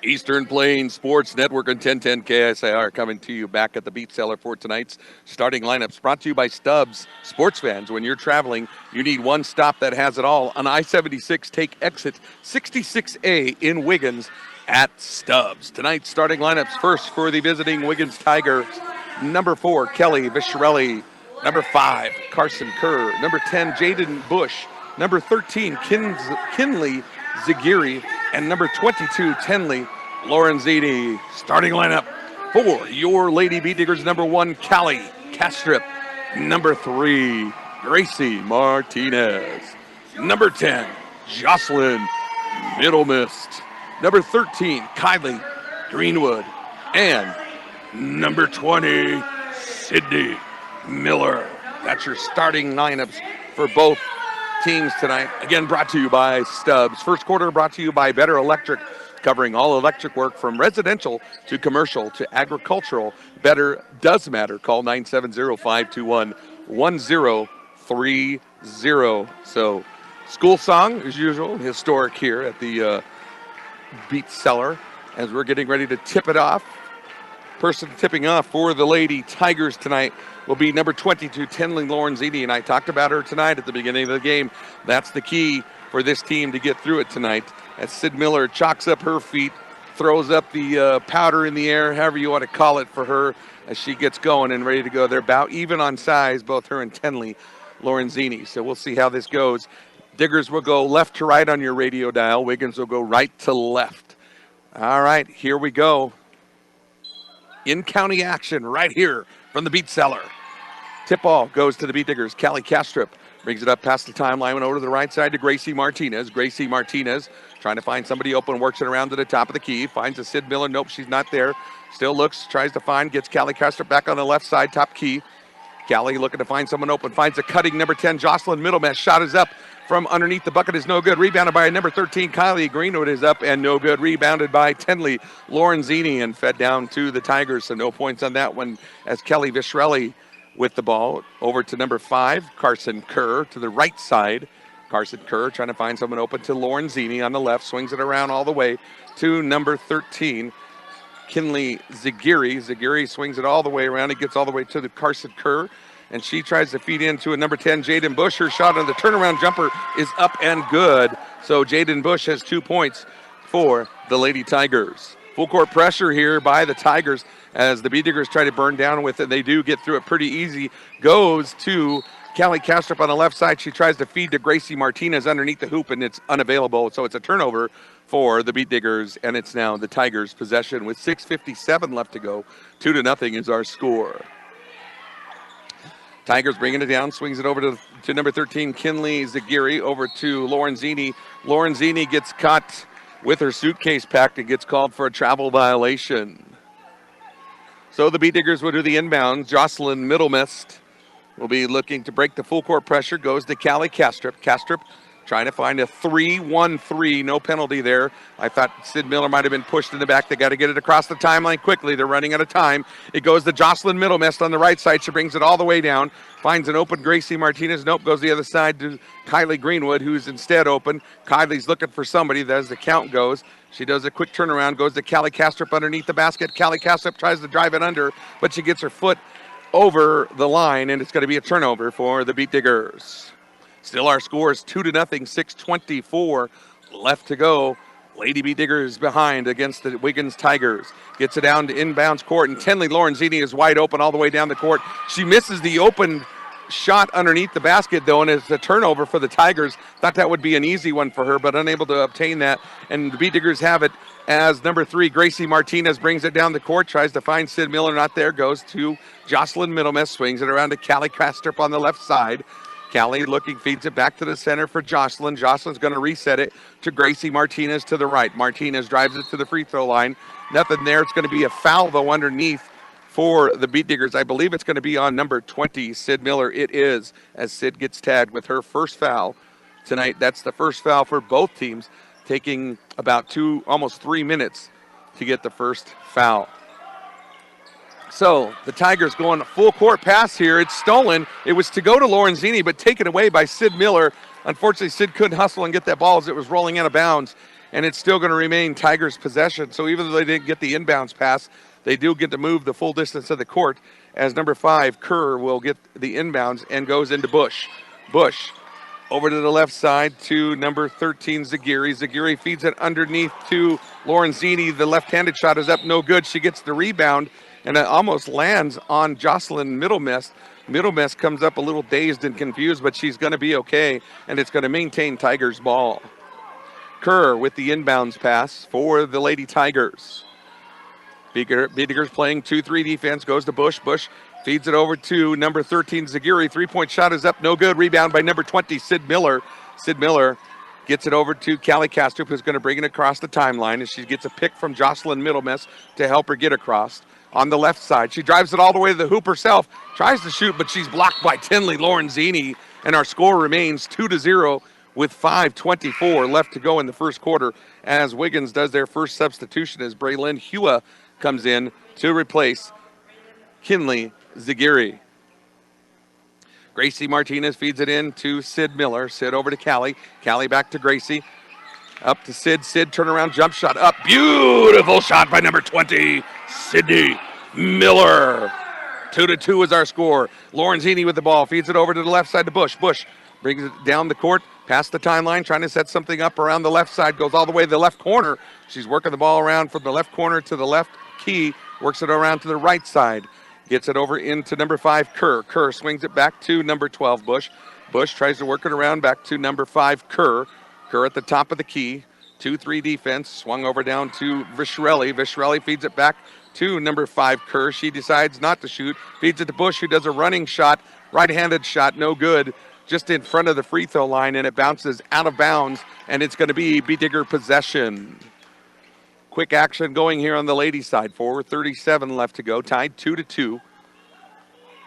Eastern Plains Sports Network and 1010 KSIR coming to you back at the Beat Cellar for tonight's starting lineups. Brought to you by Stubbs. Sports fans, when you're traveling, you need one stop that has it all. On I-76, take exit 66A in Wiggins at Stubbs. Tonight's starting lineups first for the visiting Wiggins Tigers. Number 4, Kelly Visharelli. Number 5, Carson Kerr. Number 10, Jaden Bush. Number 13, Kinley Zagiri. And number 22, Tenley Lorenzini. Starting lineup for your Lady Beat Diggers. Number 1, Callie Kastrup. Number 3, Gracie Martinez. Number 10, Jocelyn Middlemist. Number 13, Kylie Greenwood. And number 20, Sydney Miller. That's your starting lineups for both teams tonight. Again, brought to you by Stubbs. First quarter brought to you by Better Electric, covering all electric work from residential to commercial to agricultural. Better does matter. Call 970-521-1030. So, school song, as usual, historic here at the Beat Cellar as we're getting ready to tip it off. Person tipping off for the Lady Tigers tonight will be number 22, Tenley Lorenzini, and I talked about her tonight at the beginning of the game. That's the key for this team to get through it tonight. As Sid Miller chalks up her feet, throws up the powder in the air, however you want to call it for her, as she gets going and ready to go. They're about even on size, both her and Tenley Lorenzini. So we'll see how this goes. Diggers will go left to right on your radio dial. Wiggins will go right to left. All right, here we go. In-county action right here from the Beat Cellar. Tip ball goes to the Beat Diggers. Callie Kastrup brings it up past the timeline and over to the right side to Gracie Martinez. Gracie Martinez trying to find somebody open, works it around to the top of the key, finds a Sid Miller. Nope, she's not there. Still looks, tries to find, gets Callie Kastrup back on the left side, top key. Callie looking to find someone open, finds a cutting number 10, Jocelyn Middlemess. Shot is up from underneath the bucket, is no good. Rebounded by number 13, Kylie Greenwood, is up and no good. Rebounded by Tenley Lorenzini and fed down to the Tigers. So no points on that one as Kelly Visharelli with the ball. Over to number 5, Carson Kerr to the right side. Carson Kerr trying to find someone open to Lorenzini on the left. Swings it around all the way to number 13, Kinley Zagiri. Zagiri swings it all the way around. It gets all the way to the Carson Kerr. And she tries to feed into a number 10, Jaden Bush. Her shot on the turnaround jumper is up and good. So Jaden Bush has 2 points for the Lady Tigers. Full court pressure here by the Tigers as the Beat Diggers try to burn down with it. They do get through it pretty easy. Goes to Callie Kastrup on the left side. She tries to feed to Gracie Martinez underneath the hoop, and it's unavailable. So it's a turnover for the Beat Diggers, and it's now the Tigers' possession with 6:57 left to go. 2-0 is our score. Tigers bringing it down, swings it over to number 13, Kinley Zagiri, over to Lorenzini. Lorenzini gets caught with her suitcase packed and gets called for a travel violation. So the Beat Diggers will do the inbound. Jocelyn Middlemist will be looking to break the full court pressure. Goes to Callie Kastrup. Kastrup trying to find a 3-1-3. No penalty there. I thought Sid Miller might have been pushed in the back. They got to get it across the timeline quickly. They're running out of time. It goes to Jocelyn Middlemist on the right side. She brings it all the way down. Finds an open Gracie Martinez. Nope, goes the other side to Kylie Greenwood, who's instead open. Kylie's looking for somebody as the count goes. She does a quick turnaround, goes to Callie Kastrup underneath the basket. Callie Kastrup tries to drive it under, but she gets her foot over the line, and it's going to be a turnover for the Beat Diggers. Still our score is 2-0, 6:24 left to go. Lady Beat Diggers behind against the Wiggins Tigers. Gets it down to inbounds court, and Tenley Lorenzini is wide open all the way down the court. She misses the open shot underneath the basket, though, and it's a turnover for the Tigers. Thought that would be an easy one for her, but unable to obtain that. And the Beat Diggers have it as number 3, Gracie Martinez brings it down the court, tries to find Sid Miller, not there, goes to Jocelyn Middlemist, swings it around to Callie Kastrup on the left side. Callie looking, feeds it back to the center for Jocelyn. Jocelyn's going to reset it to Gracie Martinez to the right. Martinez drives it to the free throw line. Nothing there. It's going to be a foul, though, underneath for the Beat Diggers. I believe it's going to be on number 20, Sid Miller. It is, as Sid gets tagged with her first foul tonight. That's the first foul for both teams, taking about almost 3 minutes to get the first foul. So the Tigers going a full court pass here. It's stolen. It was to go to Lorenzini, but taken away by Sid Miller. Unfortunately, Sid couldn't hustle and get that ball as it was rolling out of bounds. and it's still going to remain Tigers' possession. So even though they didn't get the inbounds pass, they do get to move the full distance of the court, as number 5, Kerr, will get the inbounds and goes into Bush. Bush over to the left side to number 13, Zagiri. Zagiri feeds it underneath to Lorenzini. The left-handed shot is up, no good. She gets the rebound, and it almost lands on Jocelyn Middlemess. Middlemess comes up a little dazed and confused, but she's going to be okay, and it's going to maintain Tigers ball. Kerr with the inbounds pass for the Lady Tigers. Biediger's playing 2-3 defense, goes to Bush. Bush feeds it over to number 13, Zagiri. Three-point shot is up, no good. Rebound by number 20, Sid Miller. Sid Miller gets it over to Callie Kastrup, who's going to bring it across the timeline, and she gets a pick from Jocelyn Middlemess to help her get across. On the left side, she drives it all the way to the hoop herself, tries to shoot, but she's blocked by Tinley Lorenzini, and our score remains 2-0 with 5:24 left to go in the first quarter, as Wiggins does their first substitution as Braylon Hua comes in to replace Kinley Zagiri. Gracie Martinez feeds it in to Sid Miller. Sid over to Callie. Callie back to Gracie. Up to Sid. Sid turnaround jump shot up. Beautiful shot by number 20, Sydney Miller. 2-2 is our score. Lorenzini with the ball. Feeds it over to the left side to Bush. Bush brings it down the court, past the timeline, trying to set something up around the left side. Goes all the way to the left corner. She's working the ball around from the left corner to the left key. Works it around to the right side. Gets it over into number 5, Kerr. Kerr swings it back to number 12, Bush. Bush tries to work it around back to number 5, Kerr. Kerr at the top of the key. 2-3 defense. Swung over down to Vishrelli. Vishrelli feeds it back to number 5, Kerr. She decides not to shoot. Feeds it to Bush, who does a running shot. Right-handed shot, no good. Just in front of the free throw line, and it bounces out of bounds, and it's going to be Biediger possession. Quick action going here on the ladies' side. 4:37 left to go. Tied 2-2.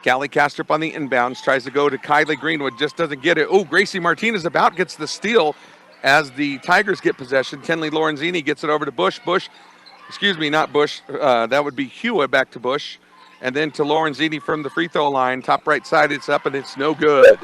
Callie Kastrup on the inbounds. Tries to go to Kylie Greenwood. Just doesn't get it. Oh, Gracie Martinez about gets the steal as the Tigers get possession. Tinley Lorenzini gets it over to Bush. Not Bush. That would be Hua back to Bush. And then to Lorenzini from the free throw line. Top right side, it's up, and it's no good.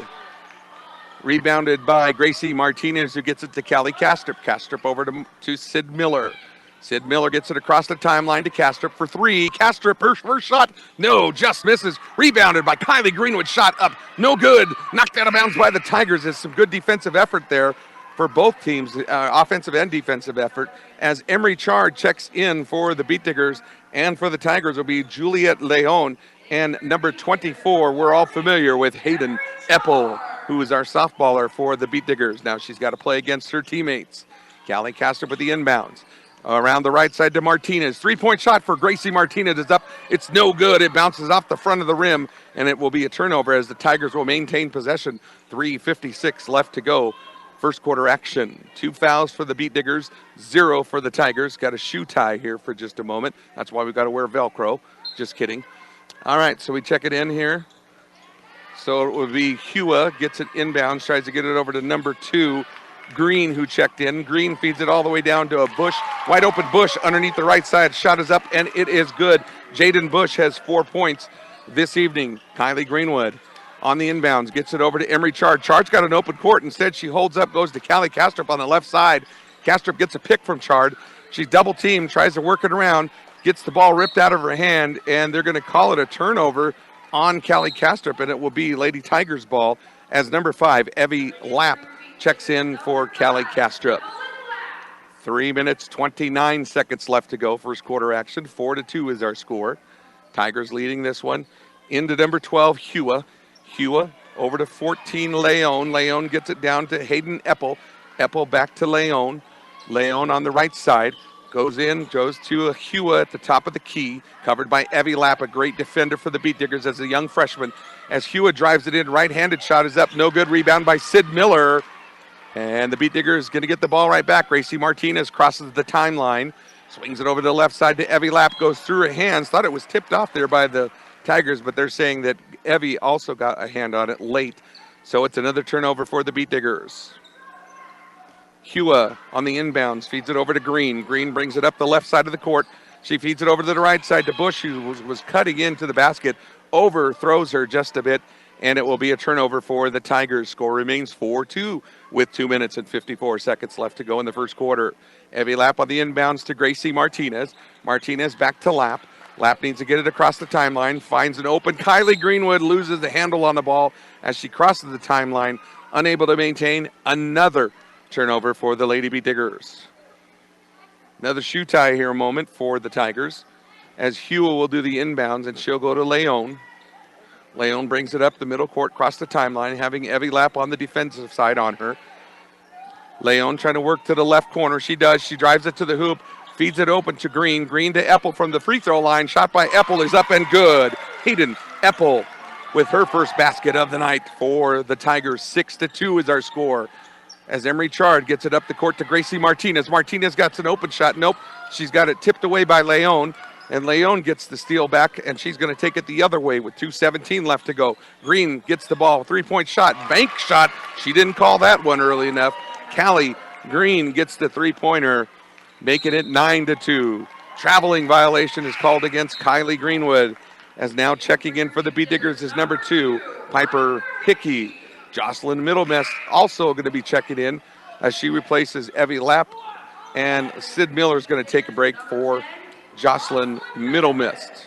Rebounded by Gracie Martinez, who gets it to Callie Kastrup. Kastrup over to Sid Miller. Sid Miller gets it across the timeline to Kastrup for 3. Kastrup, her first shot, no, just misses. Rebounded by Kylie Greenwood, shot up, no good. Knocked out of bounds by the Tigers. There's some good defensive effort there for both teams, offensive and defensive effort, as Emery Chard checks in for the Biediggers, and for the Tigers will be Juliet Leon, and number 24, we're all familiar with Hayden Eppel, who is our softballer for the Biediggers. Now she's got to play against her teammates. Callie Kastrup with the inbounds. Around the right side to Martinez. Three-point shot for Gracie Martinez is up. It's no good. It bounces off the front of the rim, and it will be a turnover as the Tigers will maintain possession. 3:56 left to go. First quarter action. 2 fouls for the Biediggers, 0 for the Tigers. Got a shoe tie here for just a moment. That's why we've got to wear Velcro. Just kidding. All right, so we check it in here. So it would be Hua gets it inbounds, tries to get it over to number 2, Green, who checked in. Green feeds it all the way down to a Bush. Wide open Bush underneath the right side. Shot is up, and it is good. Jaden Bush has 4 points this evening. Kylie Greenwood on the inbounds. Gets it over to Emery Chard. Chard's got an open court. Instead, she holds up, goes to Callie Kastrup on the left side. Kastrup gets a pick from Chard. She's double teamed, tries to work it around, gets the ball ripped out of her hand, and they're going to call it a turnover on Callie Kastrup, and it will be Lady Tigers ball as number 5, Evie Lapp, checks in for Callie Kastrup. 3 minutes, 29 seconds left to go. First quarter action. 4-2 is our score. Tigers leading this one. Into number 12, Hua. Hua over to 14, Leon. Leon gets it down to Hayden Eppel. Eppel back to Leon. Leon on the right side. Goes to a Hua at the top of the key. Covered by Evie Lapp, a great defender for the Biediggers as a young freshman. As Hua drives it in, right-handed shot is up. No good. Rebound by Sid Miller. And the Biediggers going to get the ball right back. Gracie Martinez crosses the timeline. Swings it over to the left side to Evie Lapp. Goes through her hands. Thought it was tipped off there by the Tigers, but they're saying that Evie also got a hand on it late. So it's another turnover for the Biediggers. Hua on the inbounds. Feeds it over to Green. Green brings it up the left side of the court. She feeds it over to the right side to Bush, who was cutting into the basket. Overthrows her just a bit. and it will be a turnover for the Tigers. Score remains 4-2 with 2 minutes and 54 seconds left to go in the first quarter. Heavy lap on the inbounds to Gracie Martinez. Martinez back to Lap. Lap needs to get it across the timeline, finds an open. Kylie Greenwood loses the handle on the ball as she crosses the timeline, unable to maintain. Another turnover for the Lady Bee Diggers. Another shoe tie here a moment for the Tigers as Hua will do the inbounds and she'll go to Leon. Leon brings it up the middle court, across the timeline, having Evie Lap on the defensive side on her. Leon trying to work to the left corner. She does. She drives it to the hoop, feeds it open to Green. Green to Eppel from the free throw line. Shot by Eppel is up and good. Hayden Eppel with her first basket of the night for the Tigers. 6-2 is our score. As Emery Chard gets it up the court to Gracie Martinez. Martinez got an open shot. Nope. She's got it tipped away by Leon. And Leon gets the steal back, and she's going to take it the other way with 2:17 left to go. Green gets the ball. 3-point shot. Bank shot. She didn't call that one early enough. Callie Green gets the three-pointer, making it 9-2. Traveling violation is called against Kylie Greenwood, as now checking in for the Bee Diggers is number 2, Piper Hickey. Jocelyn Middlemess also going to be checking in as she replaces Evie Lapp, and Sid Miller is going to take a break for Jocelyn Middlemist.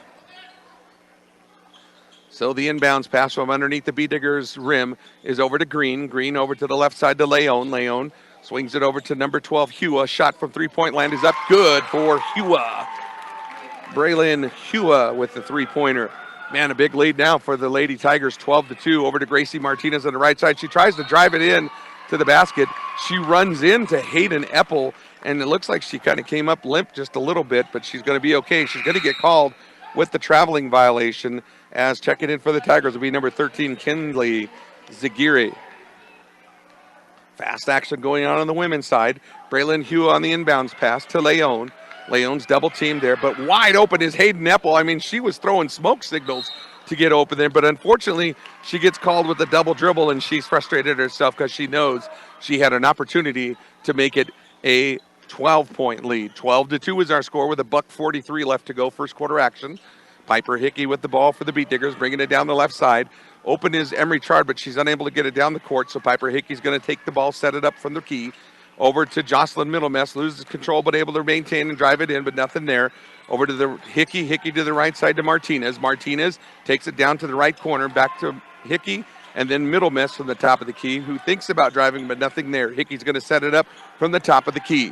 So the inbounds pass from underneath the Bee Diggers rim is over to Green. Green over to the left side to Leon. Leon swings it over to number 12, Hua. Shot from three-point land is up good for Hua. Braylon Hua with the three-pointer. Man, a big lead now for the Lady Tigers, 12-2. Over to Gracie Martinez on the right side. She tries to drive it in to the basket. She runs into Hayden Eppel, and it looks like she kind of came up limp just a little bit, but she's going to be okay. She's going to get called with the traveling violation, as checking in for the Tigers will be number 13, Kinley Zagiri. Fast action going on the women's side. Braylon Hua on the inbounds pass to Leon. Leon's double teamed there, but wide open is Hayden Eppel. I mean, she was throwing smoke signals to get open there, but unfortunately she gets called with a double dribble, and she's frustrated herself because she knows she had an opportunity to make it a 12-point lead. 12-2 is our score with $1:43 left to go, first quarter action. Piper Hickey with the ball for the Bee Diggers, bringing it down the left side. Open is Emery Chard, but she's unable to get it down the court, so Piper Hickey's going to take the ball, set it up from the key. Over to Jocelyn Middlemess, loses control, but able to maintain and drive it in, but nothing there. Over to the Hickey to the right side to Martinez. Martinez takes it down to the right corner, back to Hickey, and then Middlemess from the top of the key, who thinks about driving, but nothing there. Hickey's going to set it up from the top of the key.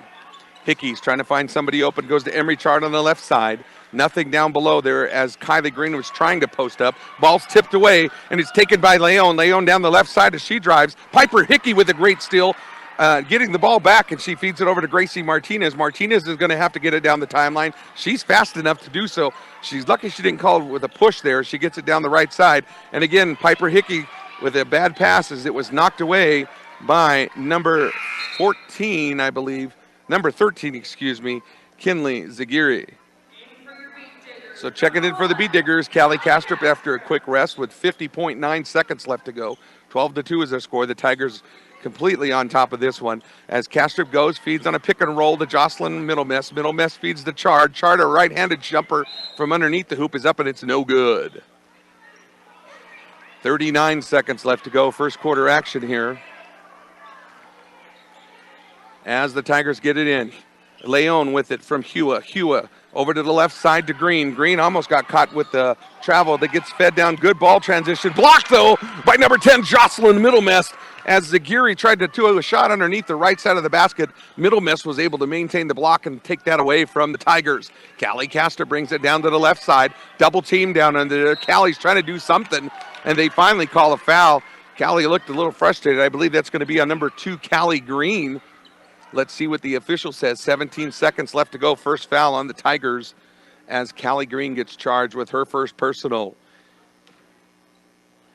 Hickey's trying to find somebody open, goes to Emery Chard on the left side. Nothing down below there as Kylie Green was trying to post up. Ball's tipped away, and it's taken by Leon. Leon down the left side as she drives. Piper Hickey with a great steal, getting the ball back, and she feeds it over to Gracie Martinez. Martinez is going to have to get it down the timeline. She's fast enough to do so. She's lucky she didn't call it with a push there. She gets it down the right side. And again, Piper Hickey with a bad pass as it was knocked away by number 14, I believe. Number 13, Kinley Zagiri. So checking in for the Bee Diggers, Callie Kastrup after a quick rest with 50.9 seconds left to go. 12-2 is their score. The Tigers completely on top of this one. As Kastrup goes, feeds on a pick and roll to Jocelyn Middlemess. Middlemess feeds to Chard. Chard, a right-handed jumper from underneath the hoop, is up and it's no good. 39 seconds left to go. First quarter action here. As the Tigers get it in. Leon with it from Hua. Hua over to the left side to Green. Green almost got caught with the travel that gets fed down. Good ball transition. Blocked, though, by number 10, Jocelyn Middlemess. As Zagiri tried to do a shot underneath the right side of the basket, Middlemess was able to maintain the block and take that away from the Tigers. Callie Castor brings it down to the left side. Double team down under there. Callie's trying to do something, and they finally call a foul. Callie looked a little frustrated. I believe that's going to be on number 2, Callie Green. Let's see what the official says. 17 seconds left to go. First foul on the Tigers as Callie Green gets charged with her first personal.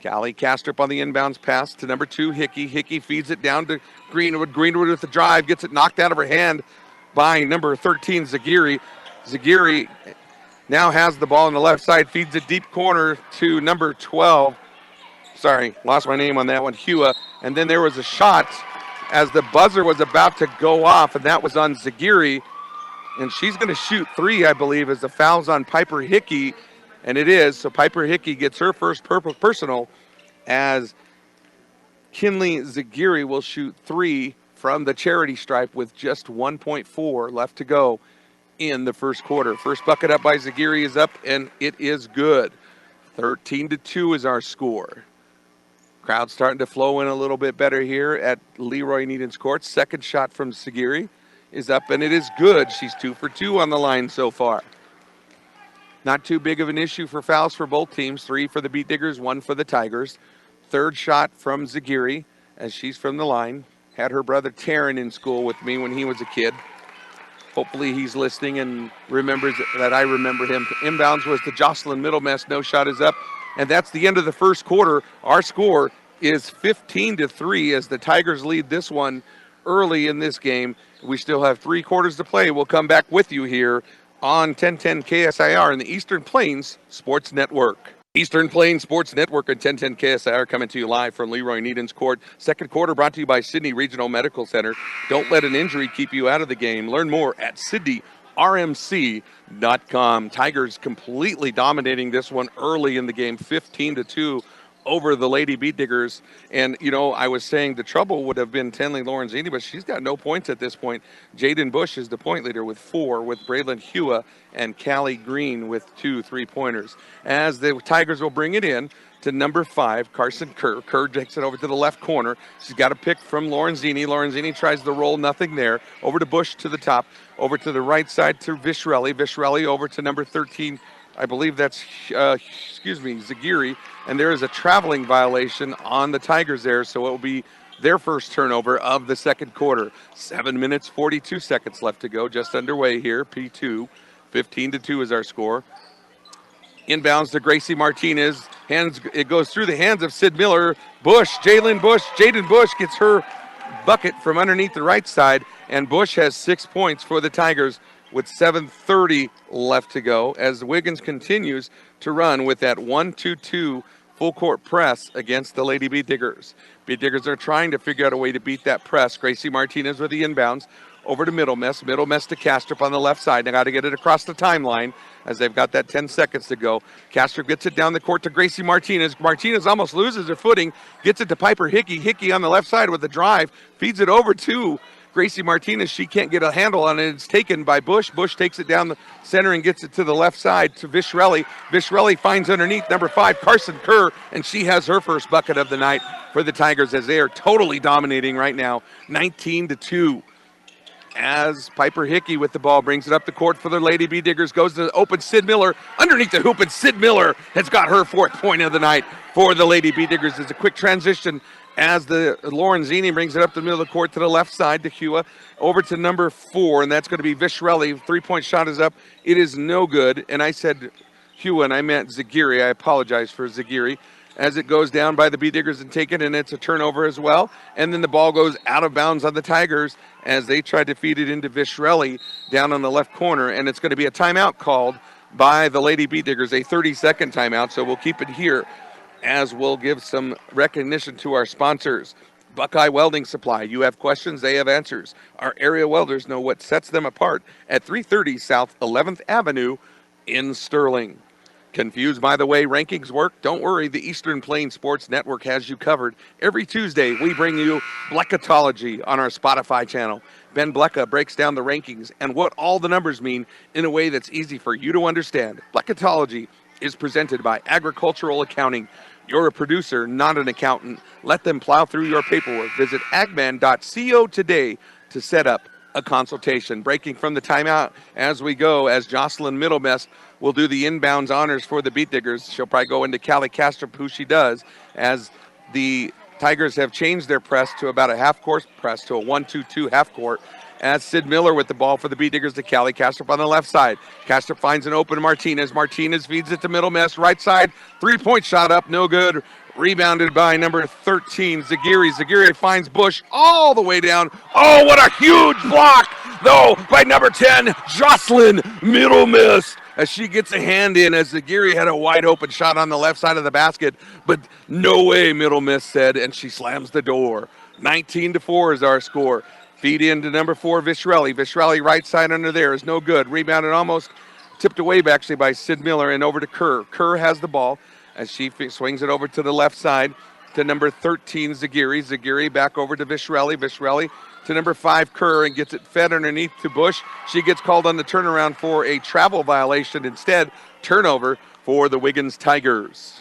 Callie Kastrup on the inbounds pass to number 2, Hickey. Hickey feeds it down to Greenwood. Greenwood with the drive, gets it knocked out of her hand by number 13, Zagiri. Zagiri now has the ball on the left side, feeds it deep corner to number 12. Sorry, lost my name on that one, Hua. And then there was a shot as the buzzer was about to go off, and that was on Zagiri. And she's going to shoot 3, I believe, as the foul's on Piper Hickey. And it is, so Piper Hickey gets her first personal as Kinley Zagiri will shoot 3 from the charity stripe with just 1.4 left to go in the first quarter. First bucket up by Zagiri is up, and it is good. 13-2 is our score. Crowd starting to flow in a little bit better here at Leroy Needham's court. Second shot from Zagiri is up, and it is good. She's 2 for 2 on the line so far. Not too big of an issue for fouls for both teams. 3 for the Beat Diggers, 1 for the Tigers. Third shot from Zagiri as she's from the line. Had her brother Taryn in school with me when he was a kid. Hopefully he's listening and remembers that I remember him. Inbounds was to Jocelyn Middlemess. No shot is up. And that's the end of the first quarter. Our score is 15-3 as the Tigers lead this one early in this game. We still have 3 quarters to play. We'll come back with you here on 1010 KSIR in the Eastern Plains Sports Network. Eastern Plains Sports Network and 1010 KSIR coming to you live from Leroy Needham's court. Second quarter brought to you by Sydney Regional Medical Center. Don't let an injury keep you out of the game. Learn more at SydneyRMC.com. Tigers completely dominating this one early in the game, 15-2 over the Lady Beat Diggers. And, you know, I was saying the trouble would have been Tenley Lorenzini, but she's got no points at this point. Jaden Bush is the point leader with 4, with Braylon Hua and Callie Green with 2 3-pointers. As the Tigers will bring it in to number 5, Carson Kerr. Kerr takes it over to the left corner. She's got a pick from Lorenzini. Lorenzini tries the roll, nothing there. Over to Bush to the top. Over to the right side to Vishrelli. Vishrelli over to number 13. I believe that's, Zagiri. And there is a traveling violation on the Tigers there, so it will be their first turnover of the second quarter. 7 minutes, 42 seconds left to go, just underway here, P2. 15-2 is our score. Inbounds to Gracie Martinez. It goes through the hands of Sid Miller. Jaden Bush gets her bucket from underneath the right side, and Bush has 6 points for the Tigers with 7:30 left to go as Wiggins continues to run with that 1-2-2 full court press against the Lady Beat Diggers. Beat Diggers are trying to figure out a way to beat that press. Gracie Martinez with the inbounds over to Middlemess. Middlemess to Kastrup on the left side. They got to get it across the timeline as they've got that 10 seconds to go. Kastrup gets it down the court to Gracie Martinez. Martinez almost loses her footing, gets it to Piper Hickey. Hickey on the left side with the drive, feeds it over to Gracie Martinez. She can't get a handle on it. It's taken by Bush. Bush takes it down the center and gets it to the left side to Vishrelli. Vishrelli finds underneath number 5, Carson Kerr, and she has her first bucket of the night for the Tigers as they are totally dominating right now, 19-2. As Piper Hickey with the ball brings it up the court for the Lady Beat Diggers, goes to open Sid Miller underneath the hoop, and Sid Miller has got her 4th point of the night for the Lady Beat Diggers. There's a quick transition as the Lorenzini brings it up the middle of the court to the left side to Hua, over to number 4, and that's going to be Vishrelli. 3-point shot is up. It is no good, and I said Hua, and I meant Zagiri. I apologize for Zagiri. As it goes down by the Beat Diggers and taken, and it's a turnover as well. And then the ball goes out of bounds on the Tigers as they try to feed it into Vishrelli down on the left corner, and it's going to be a timeout called by the Lady Beat Diggers, a 30-second timeout, so we'll keep it here as we'll give some recognition to our sponsors. Buckeye Welding Supply. You have questions, they have answers. Our area welders know what sets them apart at 330 South 11th Avenue in Sterling. Confused by the way rankings work? Don't worry, the Eastern Plains Sports Network has you covered. Every Tuesday, we bring you Bleckatology on our Spotify channel. Ben Blecka breaks down the rankings and what all the numbers mean in a way that's easy for you to understand. Bleckatology is presented by Agricultural Accounting. You're a producer, not an accountant. Let them plow through your paperwork. Visit agman.co today to set up a consultation. Breaking from the timeout as we go, as Jocelyn Middlemess will do the inbounds honors for the Beat Diggers. She'll probably go into Callie Kastrup, who she does, as the Tigers have changed their press to about a half-court press to a 1-2-2 half-court. As Sid Miller with the ball for the Beat Diggers to Callie Kastrup on the left side. Kastrup finds an open Martinez. Martinez feeds it to Middlemess, right side. 3-point shot up, no good. Rebounded by number 13, Zagiri. Zagiri finds Bush all the way down. Oh, what a huge block, though, by number 10, Jocelyn Middlemess, as she gets a hand in, as Zagiri had a wide open shot on the left side of the basket. But no way, Middlemess said, and she slams the door. 19-4 is our score. Feed into number 4, Vishrelli. Vishrelli right side under there is no good. Rebounded almost tipped away by Sid Miller and over to Kerr. Kerr has the ball as she swings it over to the left side to number 13, Zagiri. Zagiri back over to Vishrelli. Vishrelli to number 5, Kerr, and gets it fed underneath to Bush. She gets called on the turnaround for a travel violation. Instead, turnover for the Wiggins Tigers.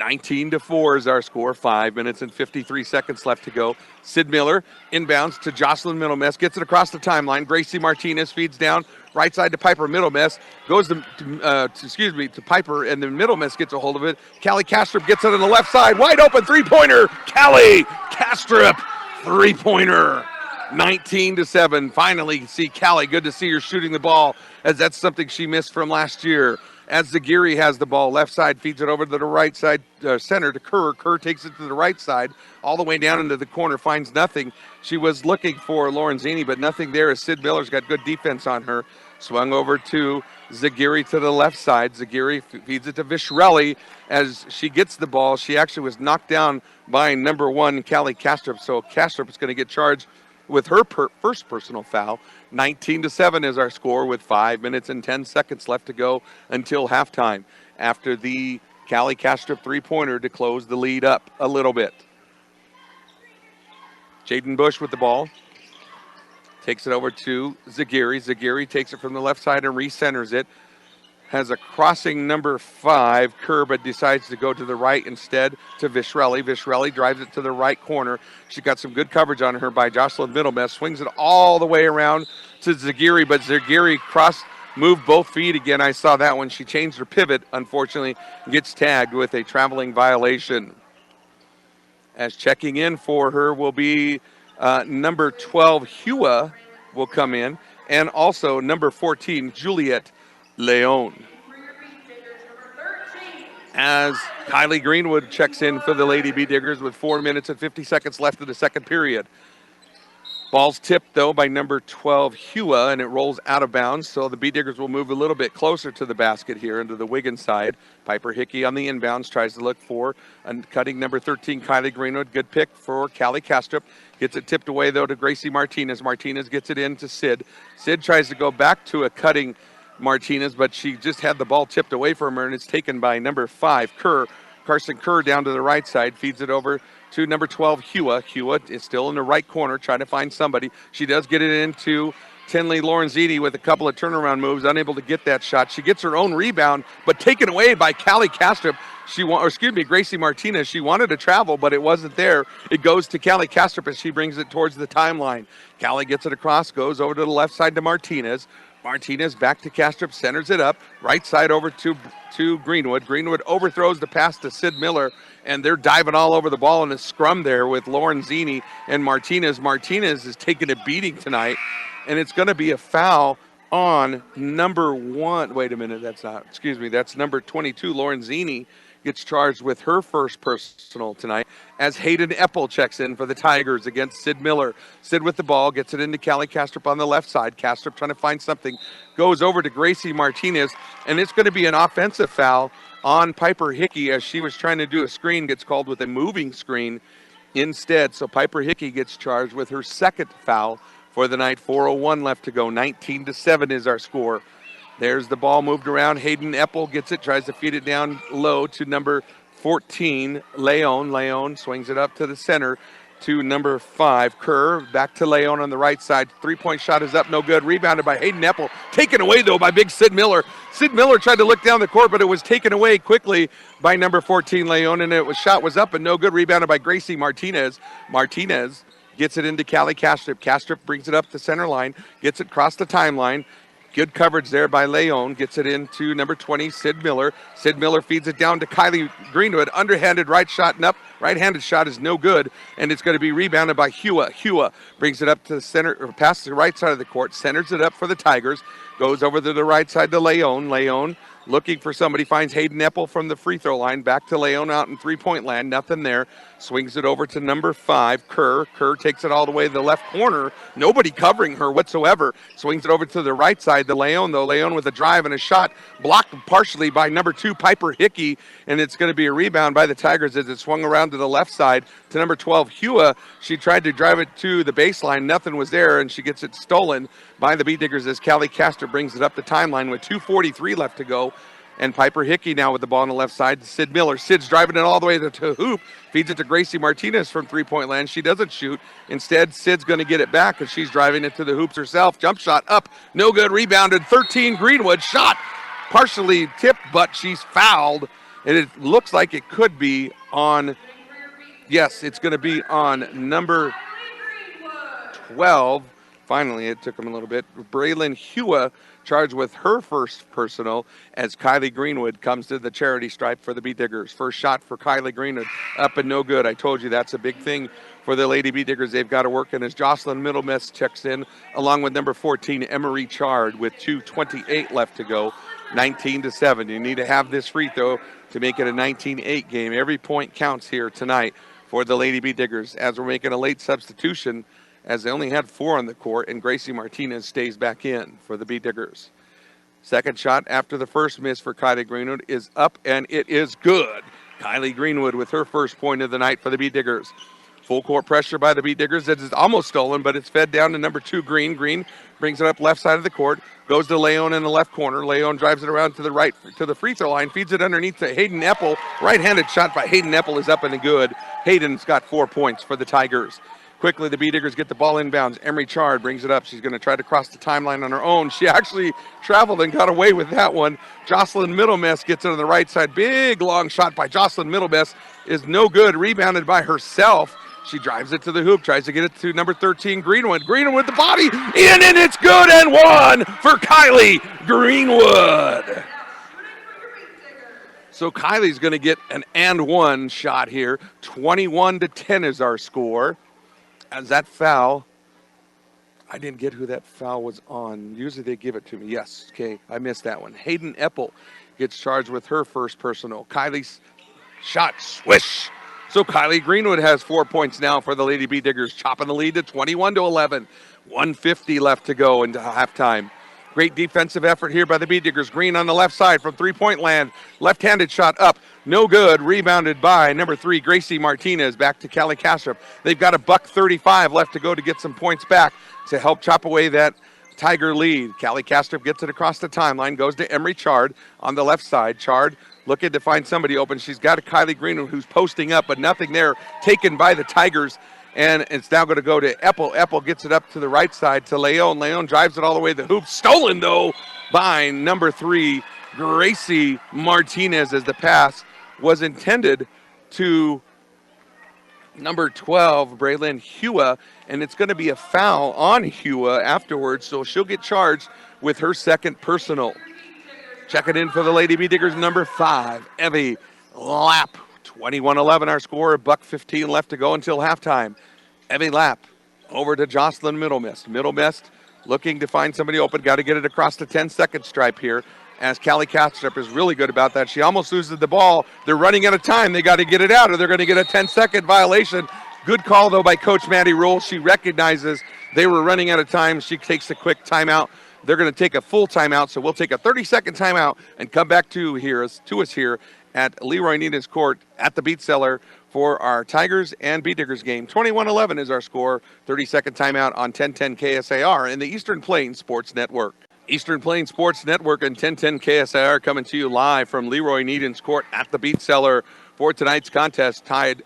19-4 is our score. 5 minutes and 53 seconds left to go. Sid Miller inbounds to Jocelyn Middlemess. Gets it across the timeline. Gracie Martinez feeds down right side to Piper Middlemess. Goes to Piper, and then Middlemess gets a hold of it. Callie Kastrup gets it on the left side. Wide open three-pointer. Callie Kastrup, three-pointer. 19-7. Finally see Callie. Good to see her shooting the ball, as that's something she missed from last year. As Zagiri has the ball, left side, feeds it over to the right side center to Kerr. Kerr takes it to the right side, all the way down into the corner, finds nothing. She was looking for Lorenzini, but nothing there as Sid Miller's got good defense on her. Swung over to Zagiri to the left side. Zagiri feeds it to Vishrelli. As she gets the ball, she actually was knocked down by number 1, Callie Kastrup. So Kastrup is going to get charged with her first personal foul. 19-7 is our score with 5 minutes and 10 seconds left to go until halftime after the Callie Kastrup three-pointer to close the lead up a little bit. Jaden Bush with the ball. Takes it over to Zagiri. Zagiri takes it from the left side and recenters it. Has a crossing number 5, Kerr, but decides to go to the right instead to Vishrelli. Vishrelli drives it to the right corner. She got some good coverage on her by Jocelyn Middlemess. Swings it all the way around to Zagiri, but Zagiri moved both feet again. I saw that one. She changed her pivot, unfortunately, gets tagged with a traveling violation. As checking in for her will be number 12, Hua, will come in, and also number 14, Juliet Leon. As Kylie Greenwood checks in for the Lady Bee Diggers with 4 minutes and 50 seconds left of the second period. Ball's tipped, though, by number 12, Hua, and it rolls out of bounds, so the Bee Diggers will move a little bit closer to the basket here into the Wiggins side. Piper Hickey on the inbounds tries to look for cutting number 13, Kylie Greenwood. Good pick for Callie Kastrup. Gets it tipped away, though, to Gracie Martinez. Martinez gets it in to Sid. Sid tries to go back to a cutting Martinez, but she just had the ball tipped away from her, and it's taken by number 5, Kerr. Carson Kerr down to the right side, feeds it over to number 12, Hua. Hua is still in the right corner, trying to find somebody. She does get it into Tinley Lorenzini with a couple of turnaround moves, unable to get that shot. She gets her own rebound, but taken away by Callie Kastrup. Gracie Martinez. She wanted to travel, but it wasn't there. It goes to Callie Kastrup as she brings it towards the timeline. Callie gets it across, goes over to the left side to Martinez. Martinez back to Kastrup, centers it up. Right side over to Greenwood. Greenwood overthrows the pass to Sid Miller, and they're diving all over the ball in a scrum there with Lorenzini and Martinez. Martinez is taking a beating tonight, and it's going to be a foul on number 1. Wait a minute, that's number 22, Lorenzini. Gets charged with her first personal tonight as Hayden Eppel checks in for the Tigers against Sid Miller. Sid with the ball, gets it into Callie Kastrup on the left side. Kastrup trying to find something, goes over to Gracie Martinez, and it's going to be an offensive foul on Piper Hickey as she was trying to do a screen, gets called with a moving screen instead. So Piper Hickey gets charged with her second foul for the night. 4:01 left to go. 19-7 is our score. There's the ball moved around. Hayden Eppel gets it, tries to feed it down low to number 14, Leon. Leon swings it up to the center to number 5, Kerr. Back to Leon on the right side. Three-point shot is up, no good. Rebounded by Hayden Eppel. Taken away, though, by big Sid Miller. Sid Miller tried to look down the court, but it was taken away quickly by number 14, Leon, and shot was up and no good. Rebounded by Gracie Martinez. Martinez gets it into Callie Kastrup. Kastrup brings it up the center line, gets it across the timeline. Good coverage there by Leon. Gets it into number 20, Sid Miller. Sid Miller feeds it down to Kylie Greenwood. Underhanded right shot and up. Right-handed shot is no good, and it's going to be rebounded by Hua. Hua brings it up to the center, or past the right side of the court, centers it up for the Tigers. Goes over to the right side to Leon. Leon looking for somebody, finds Hayden Eppel from the free throw line. Back to Leon out in three-point land. Nothing there. Swings it over to number 5, Kerr. Kerr takes it all the way to the left corner. Nobody covering her whatsoever. Swings it over to the right side to Leon, though. Leon with a drive and a shot blocked partially by number 2, Piper Hickey, and it's going to be a rebound by the Tigers as it swung around to the left side to number 12, Hua. She tried to drive it to the baseline. Nothing was there, and she gets it stolen by the Bee Diggers as Callie Kastrup brings it up the timeline with 2:43 left to go. And Piper Hickey now with the ball on the left side to Sid Miller. Sid's driving it all the way to hoop. Feeds it to Gracie Martinez from three-point land. She doesn't shoot. Instead, Sid's going to get it back because she's driving it to the hoops herself. Jump shot up. No good. Rebounded. 13 Greenwood. Shot partially tipped, but she's fouled. And it looks like it could be on, yes, it's going to be on number 12. Finally, it took him a little bit. Braylon Hua charged with her first personal as Kylie Greenwood comes to the charity stripe for the Beat Diggers. First shot for Kylie Greenwood, up and no good. I told you that's a big thing for the Lady Beat Diggers. They've got to work in as Jocelyn Middlemiss checks in, along with number 14, Emery Chard, with 2:28 left to go, 19-7. You need to have this free throw to make it a 19-8 game. Every point counts here tonight for the Lady Beat Diggers as we're making a late substitution, as they only had 4 on the court, and Gracie Martinez stays back in for the Beat Diggers. Second shot after the first miss for Kylie Greenwood is up, and it is good. Kylie Greenwood with her first point of the night for the Beat Diggers. Full court pressure by the Beat Diggers. It is almost stolen, but it's fed down to number 2, Green. Green brings it up left side of the court, goes to Leon in the left corner. Leon drives it around to the right, to the free throw line, feeds it underneath to Hayden Eppel. Right-handed shot by Hayden Eppel is up and good. Hayden's got 4 points for the Tigers. Quickly, the Beat Diggers get the ball inbounds. Emery Chard brings it up. She's going to try to cross the timeline on her own. She actually traveled and got away with that one. Jocelyn Middlemess gets it on the right side. Big, long shot by Jocelyn Middlemess is no good. Rebounded by herself. She drives it to the hoop, tries to get it to number 13, Greenwood. Greenwood with the body, in, and it's good, and one for Kylie Greenwood. So Kylie's going to get an and one shot here. 21-10 is our score. As that foul, I didn't get who that foul was on. Usually they give it to me. Yes, okay, I missed that one. Hayden Eppel gets charged with her first personal. Kylie's shot, swish. So Kylie Greenwood has 4 points now for the Lady Beat Diggers, chopping the lead to 21-11. 1:50 left to go into halftime. Great defensive effort here by the Beat Diggers. Green on the left side from three-point land. Left-handed shot up. No good. Rebounded by number 3, Gracie Martinez. Back to Callie Kastrup. They've got a $1:35 left to go to get some points back to help chop away that Tiger lead. Callie Kastrup gets it across the timeline. Goes to Emery Chard on the left side. Chard looking to find somebody open. She's got a Kylie Greenwood who's posting up, but nothing there. Taken by the Tigers. And it's now going to go to Eppel. Eppel gets it up to the right side to Leon. Leon drives it all the way to the hoop. Stolen, though, by number 3, Gracie Martinez, as the pass was intended to number 12, Braylon Hua. And it's going to be a foul on Hua afterwards, so she'll get charged with her second personal. Checking in for the Lady Beat Diggers, number 5, Evie Lapp. 21-11 our score, $1:15 left to go until halftime. Evie Lapp over to Jocelyn Middlemist. Middlemist looking to find somebody open. Got to get it across the 10-second stripe here, as Callie Kastrup is really good about that. She almost loses the ball. They're running out of time. They got to get it out or they're going to get a 10-second violation. Good call, though, by Coach Maddie Rule. She recognizes they were running out of time. She takes a quick timeout. They're going to take a full timeout, so we'll take a 30-second timeout and come back to us here at Leroy Nina's Court at the Beat Cellar for our Tigers and Beat Diggers game. 21-11 is our score. 30-second timeout on 1010 KSAR and the Eastern Plains Sports Network. Eastern Plains Sports Network and 1010 KSAR coming to you live from Leroy Needham's Court at the Beat Cellar for tonight's contest. Not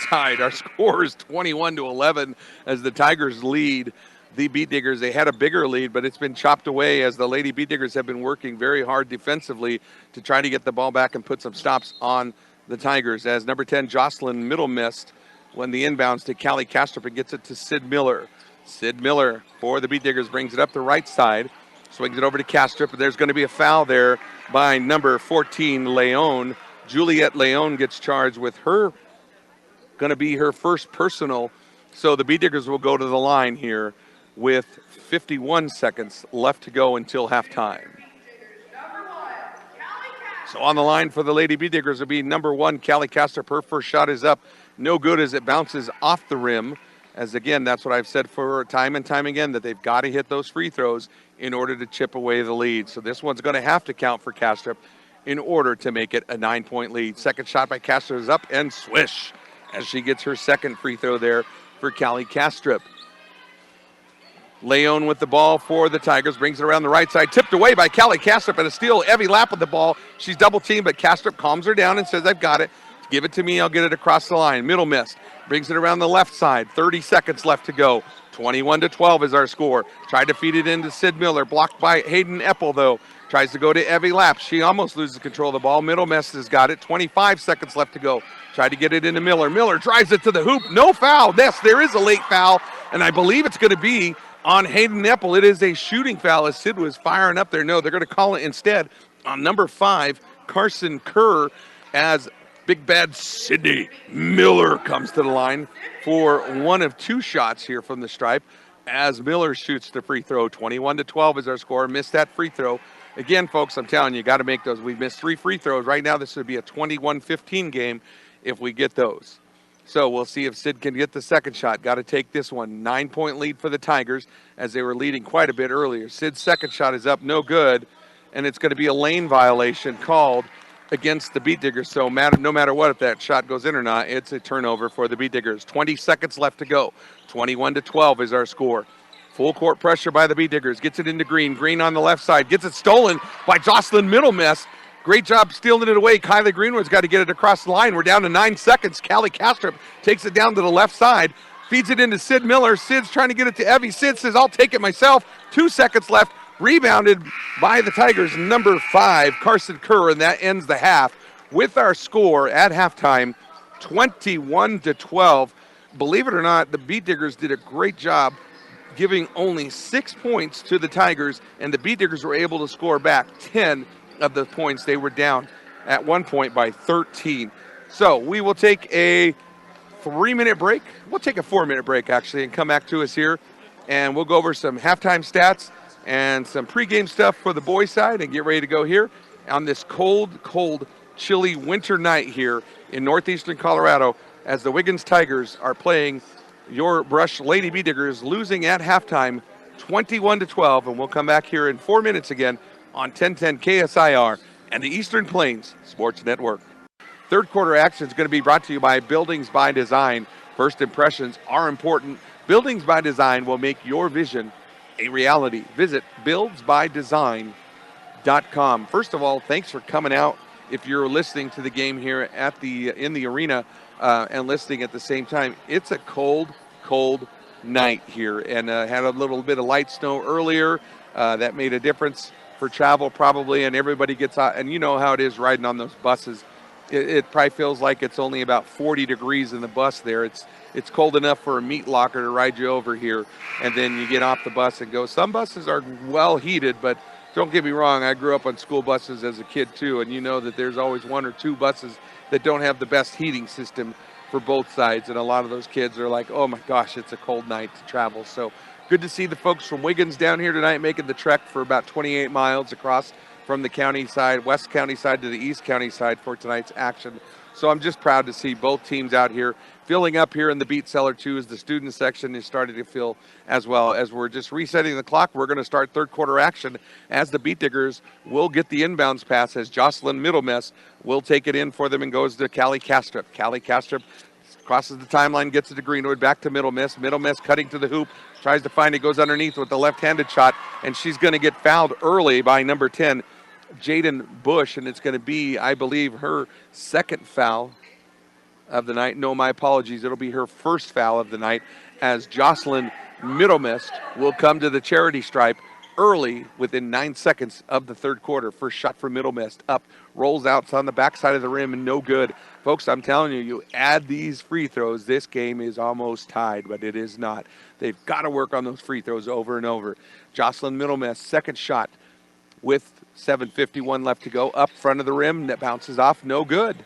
tied. Our score is 21-11 as the Tigers lead the Beat Diggers. They had a bigger lead, but it's been chopped away as the Lady Beat Diggers have been working very hard defensively to try to get the ball back and put some stops on the Tigers. As number 10, Jocelyn Middlemist, when the inbounds to Callie Kastrup and gets it to Sid Miller. Sid Miller for the Beat Diggers brings it up the right side, swings it over to Kastrup, but there's going to be a foul there by number 14, Leon. Juliette Leon gets charged with her, going to be her first personal. So the Beat Diggers will go to the line here with 51 seconds left to go until halftime. So on the line for the Lady Beat Diggers will be number 1, Callie Kastrup. Her first shot is up. No good as it bounces off the rim. As again, that's what I've said for time and time again, that they've got to hit those free throws in order to chip away the lead. So this one's going to have to count for Kastrup in order to make it a 9-point lead. Second shot by Kastrup is up and swish as she gets her second free throw there for Callie Kastrup. Leon with the ball for the Tigers, brings it around the right side, tipped away by Callie Kastrup, and a steal. Evie Lapp with the ball. She's double teamed, but Kastrup calms her down and says, I've got it. Give it to me, I'll get it across the line. Middle miss, brings it around the left side. 30 seconds left to go. 21-12 is our score. Tried to feed it into Sid Miller, blocked by Hayden Eppel, though. Tries to go to Evie Lapp. She almost loses control of the ball. Middle miss has got it. 25 seconds left to go. Tried to get it into Miller. Miller drives it to the hoop. No foul. Yes, there is a late foul, and I believe it's going to be on Hayden Eppel. It is a shooting foul as Sid was firing up there. No, they're going to call it instead on number 5, Carson Kerr, as big bad Sydney Miller comes to the line for one of 2 shots here from the stripe as Miller shoots the free throw. 21-12 is our score. Missed that free throw. Again, folks, I'm telling you, got to make those. We've missed 3 free throws. Right now, this would be a 21-15 game if we get those. So we'll see if Sid can get the second shot. Got to take this one. 9-point lead for the Tigers as they were leading quite a bit earlier. Sid's second shot is up, no good, and it's going to be a lane violation called against the Beat Diggers. So no matter what, if that shot goes in or not, it's a turnover for the Beat Diggers. 20 seconds left to go. 21-12 is our score. Full court pressure by the Beat Diggers. Gets it into Green. Green on the left side. Gets it stolen by Jocelyn Middlemess. Great job stealing it away. Kylie Greenwood's got to get it across the line. We're down to 9 seconds. Callie Kastrup takes it down to the left side. Feeds it into Sid Miller. Sid's trying to get it to Evie. Sid says, I'll take it myself. 2 seconds left. Rebounded by the Tigers, number 5, Carson Kerr, and that ends the half with our score at halftime, 21-12. Believe it or not, the Beat Diggers did a great job giving only 6 points to the Tigers, and the Beat Diggers were able to score back 10 of the points. They were down at one point by 13. So we will take a 3-minute break. We'll take a 4-minute break, actually, and come back to us here, and we'll go over some halftime stats and some pregame stuff for the boys' side and get ready to go here on this cold, chilly winter night here in northeastern Colorado as the Wiggins Tigers are playing your Brush Lady Beat Diggers, losing at halftime 21-12. And we'll come back here in 4 minutes again on 1010 KSIR and the Eastern Plains Sports Network. Third quarter action is going to be brought to you by Buildings by Design. First impressions are important. Buildings by Design will make your vision a reality. Visit buildsbydesign.com. First of all, thanks for coming out. If you're listening to the game here at in the arena and listening at the same time, it's a cold night here, and had a little bit of light snow earlier. That made a difference for travel probably, and everybody gets out, and you know how it is riding on those buses. It probably feels like it's only about 40 degrees in the bus there. It's cold enough for a meat locker to ride you over here, and then you get off the bus and go. Some buses are well heated, but don't get me wrong, I grew up on school buses as a kid too, and you know that there's always 1 or 2 buses that don't have the best heating system for both sides, and a lot of those kids are like, oh my gosh, it's a cold night to travel. So good to see the folks from Wiggins down here tonight making the trek for about 28 miles across from the county side, West County side to the East County side for tonight's action. So I'm just proud to see both teams out here filling up here in the Beat Cellar too, as the student section is starting to fill as well. As we're just resetting the clock, we're going to start third quarter action as the Beat Diggers will get the inbounds pass as Jocelyn Middlemess will take it in for them and goes to Callie Kastrup. Callie Kastrup crosses the timeline, gets it to Greenwood, back to Middlemess. Middlemess cutting to the hoop, tries to find it, goes underneath with the left-handed shot, and she's going to get fouled early by number 10, Jaden Bush, and it's going to be, I believe, her second foul of the night. No, my apologies. It'll be her first foul of the night as Jocelyn Middlemess will come to the charity stripe early within 9 seconds of the third quarter. First shot for Middlemess, up, rolls out on the backside of the rim and no good. Folks, I'm telling you, you add these free throws, this game is almost tied, but it is not. They've got to work on those free throws over and over. Jocelyn Middlemess, second shot with 7:51 left to go, up front of the rim, that bounces off, no good.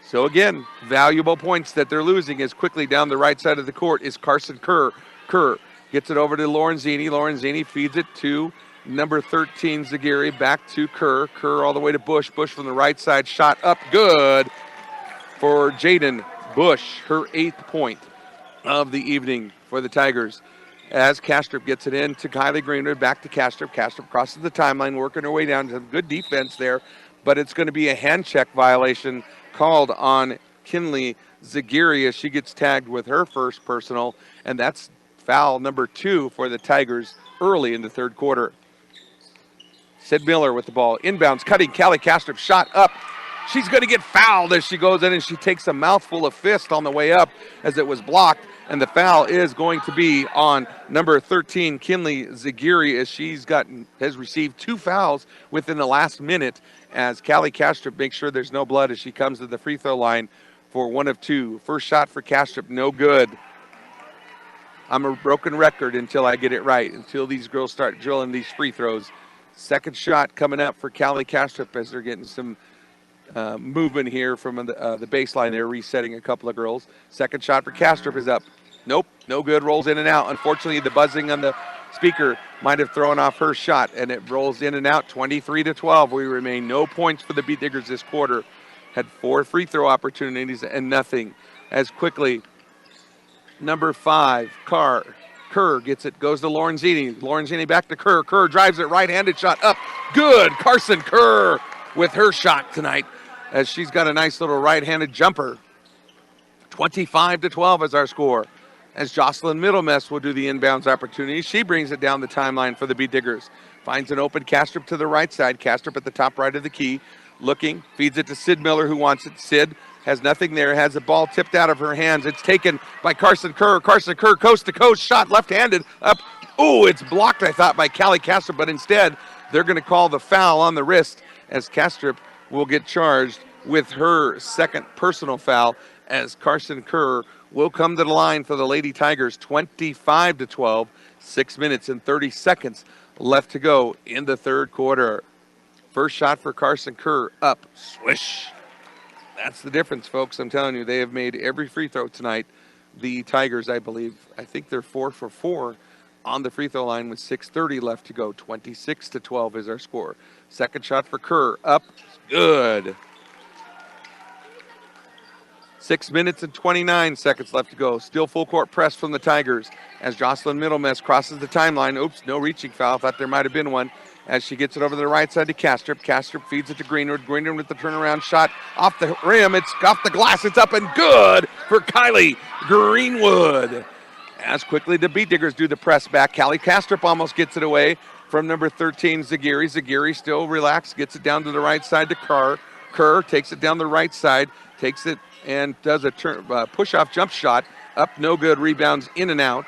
So again, valuable points that they're losing as quickly down the right side of the court is Carson Kerr. Kerr gets it over to Lorenzini. Lorenzini feeds it to number 13, Zagiri, back to Kerr. Kerr all the way to Bush. Bush from the right side, shot up, good for Jaden Bush, her 8th point of the evening for the Tigers. As Kastrup gets it in to Kylie Greenwood, back to Kastrup. Kastrup crosses the timeline, working her way down. Some good defense there, but it's going to be a hand check violation called on Kinley Zagiri as she gets tagged with her first personal, and that's foul number 2 for the Tigers early in the third quarter. Sid Miller with the ball. Inbounds, cutting. Callie Kastrup shot up. She's going to get fouled as she goes in, and she takes a mouthful of fist on the way up as it was blocked. And the foul is going to be on number 13, Kinley Zagiri, as has received 2 fouls within the last minute, as Callie Kastrup makes sure there's no blood as she comes to the free throw line for 1 of 2. First shot for Kastrup, no good. I'm a broken record until I get it right, until these girls start drilling these free throws. Second shot coming up for Callie Kastrup as they're getting some movement here from the baseline. They're resetting a couple of girls. Second shot for Kastrup is up. Nope, no good. Rolls in and out. Unfortunately, the buzzing on the speaker might have thrown off her shot, and it rolls in and out. 23-12. We remain no points for the Beat Diggers this quarter. Had 4 free throw opportunities and nothing. As quickly, number 5, Kerr gets it, goes to Lorenzini. Lorenzini back to Kerr. Kerr drives it, right-handed shot up. Good. Carson Kerr with her shot tonight, as she's got a nice little right-handed jumper. 25-12 is our score, as Jocelyn Middlemess will do the inbounds opportunity. She brings it down the timeline for the Beat Diggers. Finds an open Kastrup to the right side. Kastrup at the top right of the key. Looking, feeds it to Sid Miller, who wants it. Sid has nothing there, has the ball tipped out of her hands. It's taken by Carson Kerr. Carson Kerr, coast to coast, shot left-handed, up. Ooh, it's blocked, I thought, by Callie Kastrup, but instead they're going to call the foul on the wrist, as Kastrup will get charged with her second personal foul, as Carson Kerr will come to the line for the Lady Tigers. 25-12, 6 minutes and 30 seconds left to go in the third quarter. First shot for Carson Kerr, up, swish. That's the difference, folks. I'm telling you, they have made every free throw tonight. The Tigers, I think they're 4 for 4 on the free throw line with 6:30 left to go. 26-12 is our score. Second shot for Kerr, up, good. 6 minutes and 29 seconds left to go. Still full court press from the Tigers as Jocelyn Middlemess crosses the timeline. Oops, no reaching foul. Thought there might have been one, as she gets it over to the right side to Kastrup. Kastrup feeds it to Greenwood. Greenwood with the turnaround shot off the rim. It's off the glass. It's up and good for Kylie Greenwood. As quickly the Beat Diggers do the press back. Callie Kastrup almost gets it away from number 13, Zagiri. Zagiri still relaxed, gets it down to the right side to Kerr. Kerr takes it down the right side, takes it and does a push-off jump shot. Up, no good, rebounds in and out.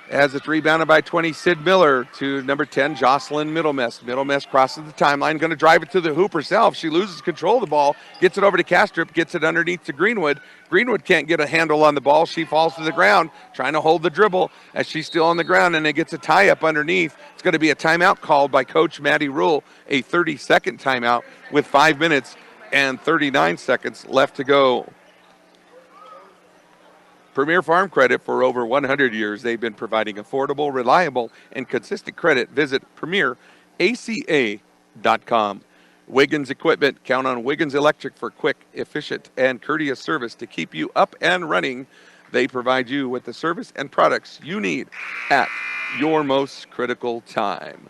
As it's rebounded by 20, Sid Miller to number 10, Jocelyn Middlemess. Middlemess crosses the timeline, going to drive it to the hoop herself. She loses control of the ball, gets it over to Kastrup, gets it underneath to Greenwood. Greenwood can't get a handle on the ball. She falls to the ground, trying to hold the dribble as she's still on the ground, and it gets a tie-up underneath. It's going to be a timeout called by Coach Maddie Rule, a 30-second timeout with 5 minutes and 39 seconds left to go. Premier Farm Credit, for over 100 years, they've been providing affordable, reliable, and consistent credit. Visit PremierACA.com. Wiggins Equipment. Count on Wiggins Electric for quick, efficient, and courteous service to keep you up and running. They provide you with the service and products you need at your most critical time.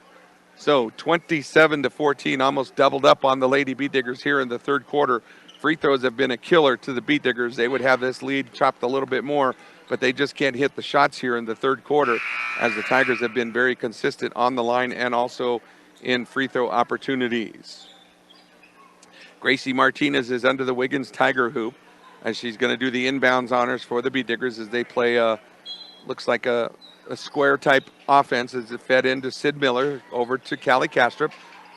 So 27-14, almost doubled up on the Lady Beat Diggers here in the third quarter. Free throws have been a killer to the Beat Diggers. They would have this lead chopped a little bit more, but they just can't hit the shots here in the third quarter, as the Tigers have been very consistent on the line and also in free throw opportunities. Gracie Martinez is under the Wiggins Tiger hoop, as she's going to do the inbounds honors for the Beat Diggers as they play looks like a square type offense as it fed into Sid Miller, over to Callie Kastrup.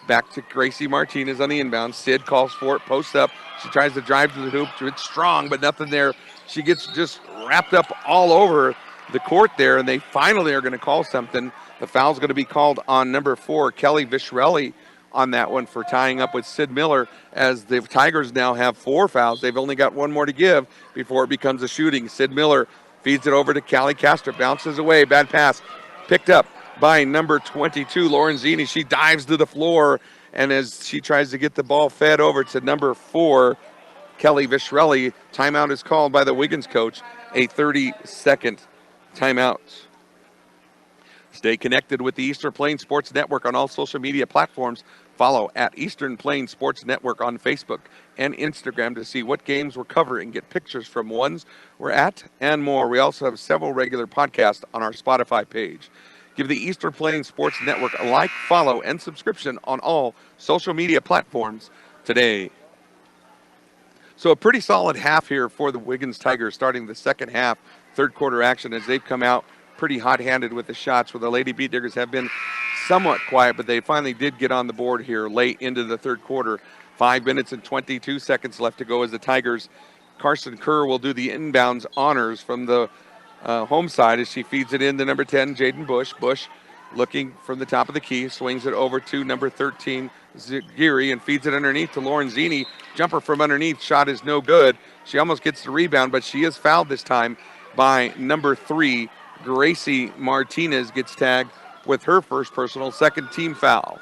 Back to Gracie Martinez on the inbound. Sid calls for it, posts up. She tries to drive to the hoop. It's strong, but nothing there. She gets just wrapped up all over the court there, and they finally are going to call something. The foul's going to be called on number 4, Kelly Vishrelli, on that one for tying up with Sid Miller, as the Tigers now have 4 fouls. They've only got one more to give before it becomes a shooting. Sid Miller feeds it over to Callie Kastrup. Bounces away. Bad pass. Picked up by number 22, Lorenzini. She dives to the floor, and as she tries to get the ball fed over to number 4, Kelly Vishrelli, timeout is called by the Wiggins coach, a 30-second timeout. Stay connected with the Eastern Plains Sports Network on all social media platforms. Follow at Eastern Plains Sports Network on Facebook and Instagram to see what games we're covering, get pictures from ones we're at, and more. We also have several regular podcasts on our Spotify page. Give the Eastern Plains Sports Network a like, follow, and subscription on all social media platforms today. So a pretty solid half here for the Wiggins Tigers starting the second half, third quarter action as they've come out pretty hot-handed with the shots, where the Lady Beat Diggers have been somewhat quiet, but they finally did get on the board here late into the third quarter. 5 minutes and 22 seconds left to go as the Tigers. Carson Kerr will do the inbounds honors from the home side as she feeds it in to number 10, Jaden Bush. Bush looking from the top of the key, swings it over to number 13, Zagiri, and feeds it underneath to Lauren Zini. Jumper from underneath, shot is no good. She almost gets the rebound, but she is fouled this time by number 3, Gracie Martinez gets tagged with her first personal, second team foul.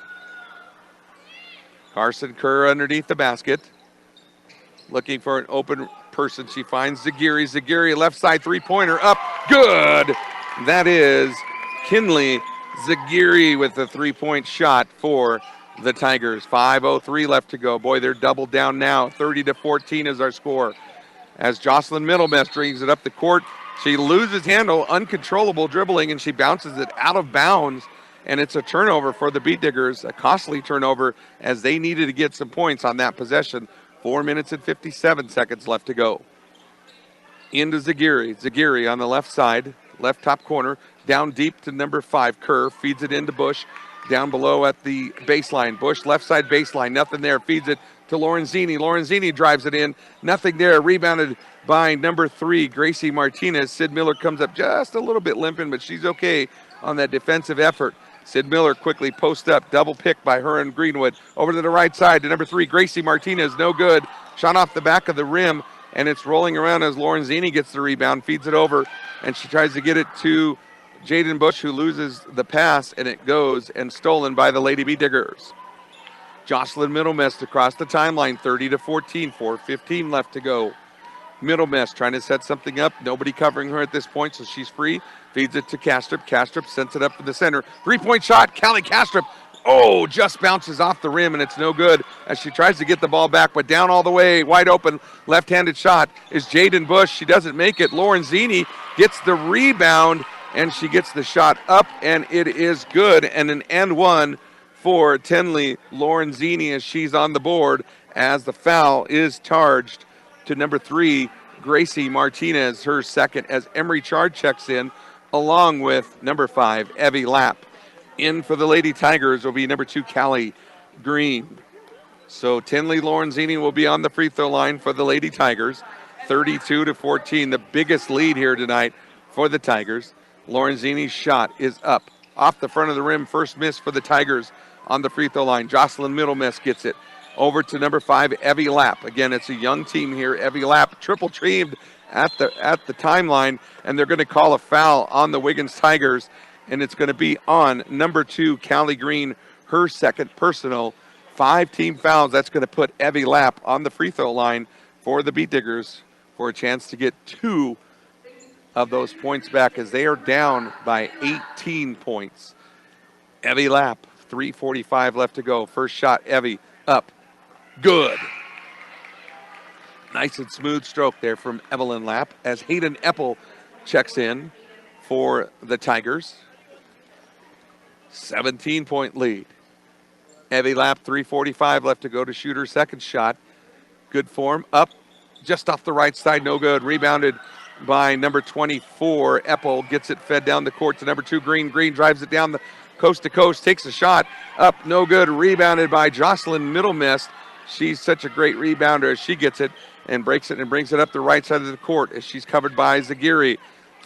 Carson Kerr underneath the basket, looking for an open person. She finds Zagiri. Zagiri, left side three-pointer, up, good. That is Kinley Zagiri with the three-point shot for the Tigers. 5:03 left to go. Boy, they're doubled down now. 30-14 is our score. As Jocelyn Middlemess brings it up the court, she loses handle, uncontrollable dribbling, and she bounces it out of bounds, and it's a turnover for the Beat Diggers, a costly turnover as they needed to get some points on that possession. 4 minutes and 57 seconds left to go. Into Zagiri. Zagiri on the left side, left top corner, down deep to number 5, Kerr, feeds it into Bush, down below at the baseline. Bush, left side baseline, nothing there, feeds it to Lorenzini. Lorenzini drives it in, nothing there, rebounded by number 3, Gracie Martinez. Sid Miller comes up just a little bit limping, but she's okay on that defensive effort. Sid Miller quickly posts up, double pick by her and Greenwood. Over to the right side to number 3, Gracie Martinez, no good. Shot off the back of the rim, and it's rolling around as Lorenzini gets the rebound, feeds it over, and she tries to get it to Jaden Bush, who loses the pass, and it goes and stolen by the Lady Beat Diggers. Jocelyn Middlemess across the timeline, 30-14, 4:15 left to go. Middlemess trying to set something up. Nobody covering her at this point, so she's free. Feeds it to Kastrup. Kastrup sends it up to the center. Three-point shot. Callie Kastrup. Oh, just bounces off the rim, and it's no good as she tries to get the ball back, but down all the way, wide open, left-handed shot is Jaden Bush. She doesn't make it. Lorenzini gets the rebound, and she gets the shot up, and it is good, and an and one for Tenley Lorenzini as she's on the board as the foul is charged to number 3, Gracie Martinez, her second, as Emery Chard checks in, along with number 5, Evie Lapp. In for the Lady Tigers will be number 2, Callie Green. So Tenley Lorenzini will be on the free throw line for the Lady Tigers. 32-14, the biggest lead here tonight for the Tigers. Lorenzini's shot is up. Off the front of the rim, first miss for the Tigers on the free throw line. Jocelyn Middlemess gets it over to number 5, Evie Lapp. Again, it's a young team here. Evie Lapp triple teamed at the timeline, and they're going to call a foul on the Wiggins Tigers, and it's going to be on number 2, Callie Green, her second personal. 5 team fouls. That's going to put Evie Lapp on the free throw line for the Beat Diggers for a chance to get 2 of those points back as they are down by 18 points. Evie Lapp, 3:45 left to go. First shot, Evie, up. Good. Nice and smooth stroke there from Evelyn Lapp as Hayden Eppel checks in for the Tigers. 17-point lead. Evie Lapp, 3:45 left to go to shoot her second shot. Good form, up, just off the right side, no good. Rebounded by number 24, Eppel, gets it fed down the court to number 2, Green. Green drives it down the coast to coast, takes a shot, up, no good. Rebounded by Jocelyn Middlemess. She's such a great rebounder as she gets it and breaks it and brings it up the right side of the court as she's covered by Zagiri.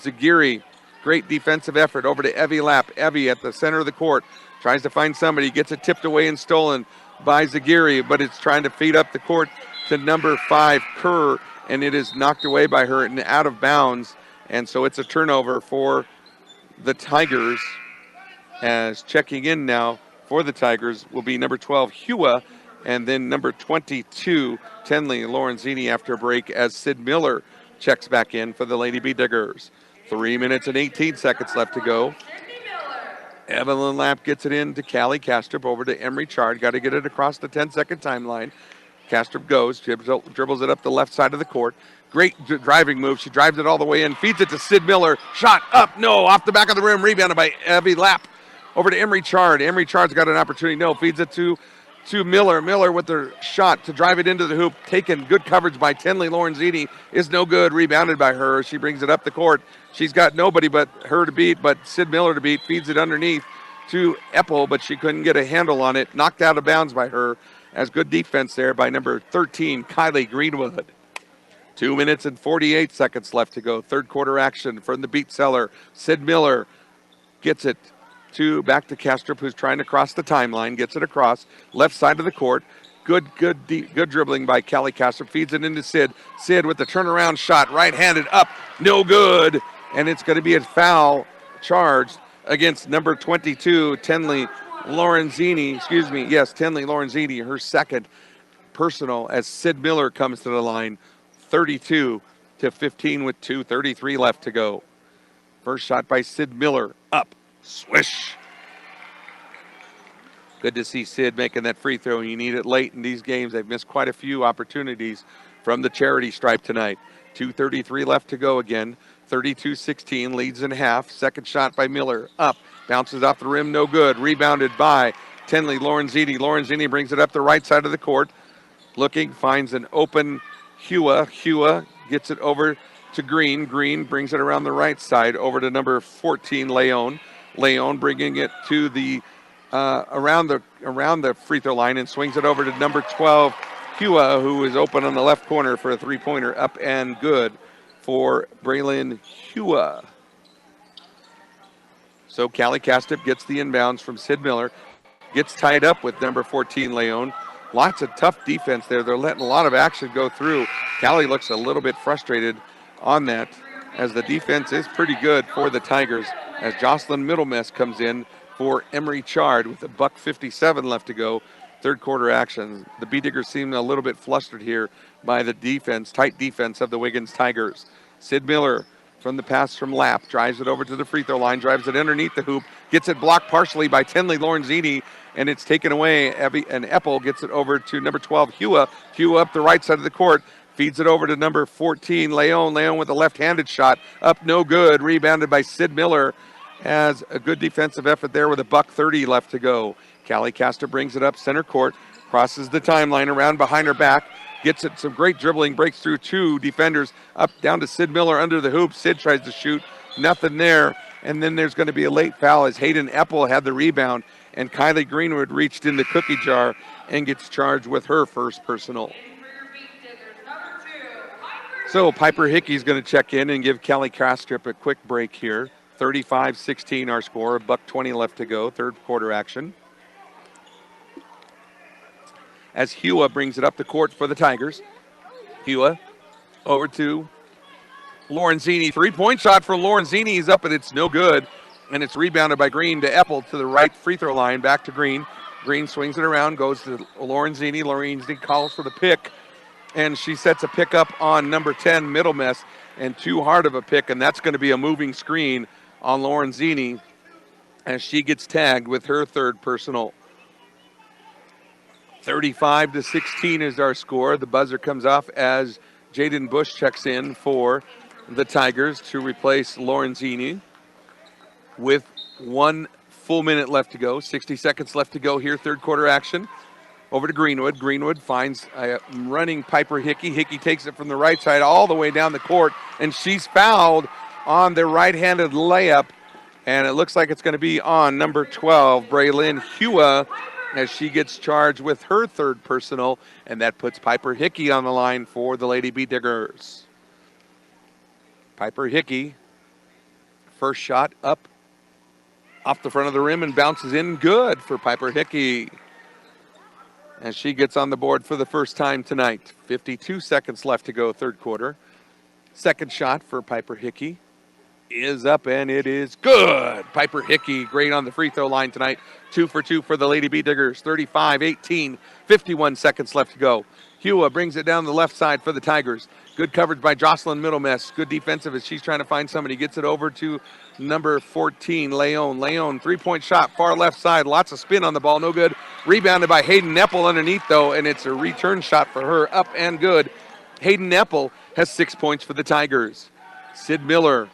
Zagiri, great defensive effort over to Evie Lapp. Evie at the center of the court tries to find somebody, gets it tipped away and stolen by Zagiri, but it's trying to feed up the court to number 5, Kerr, and it is knocked away by her and out of bounds, and so it's a turnover for the Tigers. As checking in now for the Tigers will be number 12, Hua, and then number 22, Tenley Lorenzini after a break as Sid Miller checks back in for the Lady Beat Diggers. 3 minutes and 18 seconds left to go. Evelyn Lapp gets it in to Callie Kastrup, over to Emery Chard. Got to get it across the 10-second timeline. Kastrup goes, dribbles it up the left side of the court. Great driving move. She drives it all the way in, feeds it to Sid Miller. Shot up, no, off the back of the rim, rebounded by Evie Lapp. Over to Emery Chard. Emery Chard's got an opportunity, no, feeds it to Miller. Miller with the shot to drive it into the hoop. Taken, good coverage by Tenley Lorenzini. Is no good, rebounded by her. She brings it up the court. She's got nobody but her to beat, but Sid Miller to beat. Feeds it underneath to Eppel, but she couldn't get a handle on it. Knocked out of bounds by her. As good defense there by number 13, Kylie Greenwood. 2 minutes and 48 seconds left to go. Third quarter action from the beat seller. Sid Miller gets it back to Kastrup, who's trying to cross the timeline. Gets it across left side of the court. Good dribbling by Callie Kastrup. Feeds it into Sid. Sid with the turnaround shot, right-handed up, no good. And it's going to be a foul charged against number 22, Tenley Lorenzini. Tenley Lorenzini, her second personal, as Sid Miller comes to the line. 32-15 with 2:33 left to go. First shot by Sid Miller, up, swish. Good to see Sid making that free throw. You need it late in these games. They've missed quite a few opportunities from the charity stripe tonight. 2:33 left to go again. 32-16, leads in half. Second shot by Miller, up, bounces off the rim, no good. Rebounded by Tenley Lorenzini. Lorenzini brings it up the right side of the court. Looking, finds an open Hua. Hua gets it over to Green. Green brings it around the right side over to number 14, Leon. Leon bringing it to the around the free throw line and swings it over to number 12, Hua, who is open on the left corner for a three-pointer, up and good for Braylon Hua. So Callie Kastrup gets the inbounds from Sid Miller, gets tied up with number 14, Leon. Lots of tough defense there. They're letting a lot of action go through. Callie looks a little bit frustrated on that, as the defense is pretty good for the Tigers, as Jocelyn Middlemess comes in for Emery Chard with $1:57 left to go. Third quarter action. The B-Diggers seem a little bit flustered here by the defense, tight defense of the Wiggins Tigers. Sid Miller from the pass from Lapp, drives it over to the free throw line, drives it underneath the hoop, gets it blocked partially by Tenley Lorenzini, and it's taken away. And Eppel gets it over to number 12, Hua. Hua up the right side of the court, feeds it over to number 14, Leon. Leon with a left-handed shot, up no good, rebounded by Sid Miller. Has a good defensive effort there with $1:30 left to go. Callie Kastrup brings it up center court, crosses the timeline around behind her back, gets it, some great dribbling, breaks through two defenders, up down to Sid Miller under the hoop. Sid tries to shoot, nothing there. And then there's going to be a late foul as Hayden Eppel had the rebound, and Kylie Greenwood reached in the cookie jar and gets charged with her first personal. So Piper Hickey's going to check in and give Callie Kastrup a quick break here. 35-16 our score, $1:20 left to go, third quarter action. As Hua brings it up the court for the Tigers. Hua over to Lorenzini. Three-point shot for Lorenzini. He's up, and it's no good. And it's rebounded by Green to Eppel to the right free throw line. Back to Green. Green swings it around, goes to Lorenzini. Lorenzini calls for the pick, and she sets a pick up on number 10, Middlemess, and too hard of a pick, and that's going to be a moving screen on Lorenzini as she gets tagged with her third personal. 35-16 is our score. The buzzer comes off as Jaden Bush checks in for the Tigers to replace Lorenzini with 1 full minute left to go. 60 seconds left to go here, third quarter action. Over to Greenwood. Greenwood finds a running Piper Hickey. Hickey takes it from the right side all the way down the court, and she's fouled on the right-handed layup, and it looks like it's going to be on number 12, Braylon Hua, as she gets charged with her third personal, and that puts Piper Hickey on the line for the Lady B-Diggers. Piper Hickey, first shot up off the front of the rim and bounces in good for Piper Hickey, as she gets on the board for the first time tonight. 52 seconds left to go, third quarter. Second shot for Piper Hickey. is up and it is good. Piper Hickey, great on the free throw line tonight. 2 for 2 for the Lady Bee Diggers. 35-18, 51 seconds left to go. Hua brings it down the left side for the Tigers. Good coverage by Jocelyn Middlemess. Good defensive as she's trying to find somebody. Gets it over to number 14, Leon. Leon, three-point shot, far left side. Lots of spin on the ball, no good. Rebounded by Hayden Nepple underneath, though, and it's a return shot for her, up and good. Hayden Nepple has 6 points for the Tigers. Sid Miller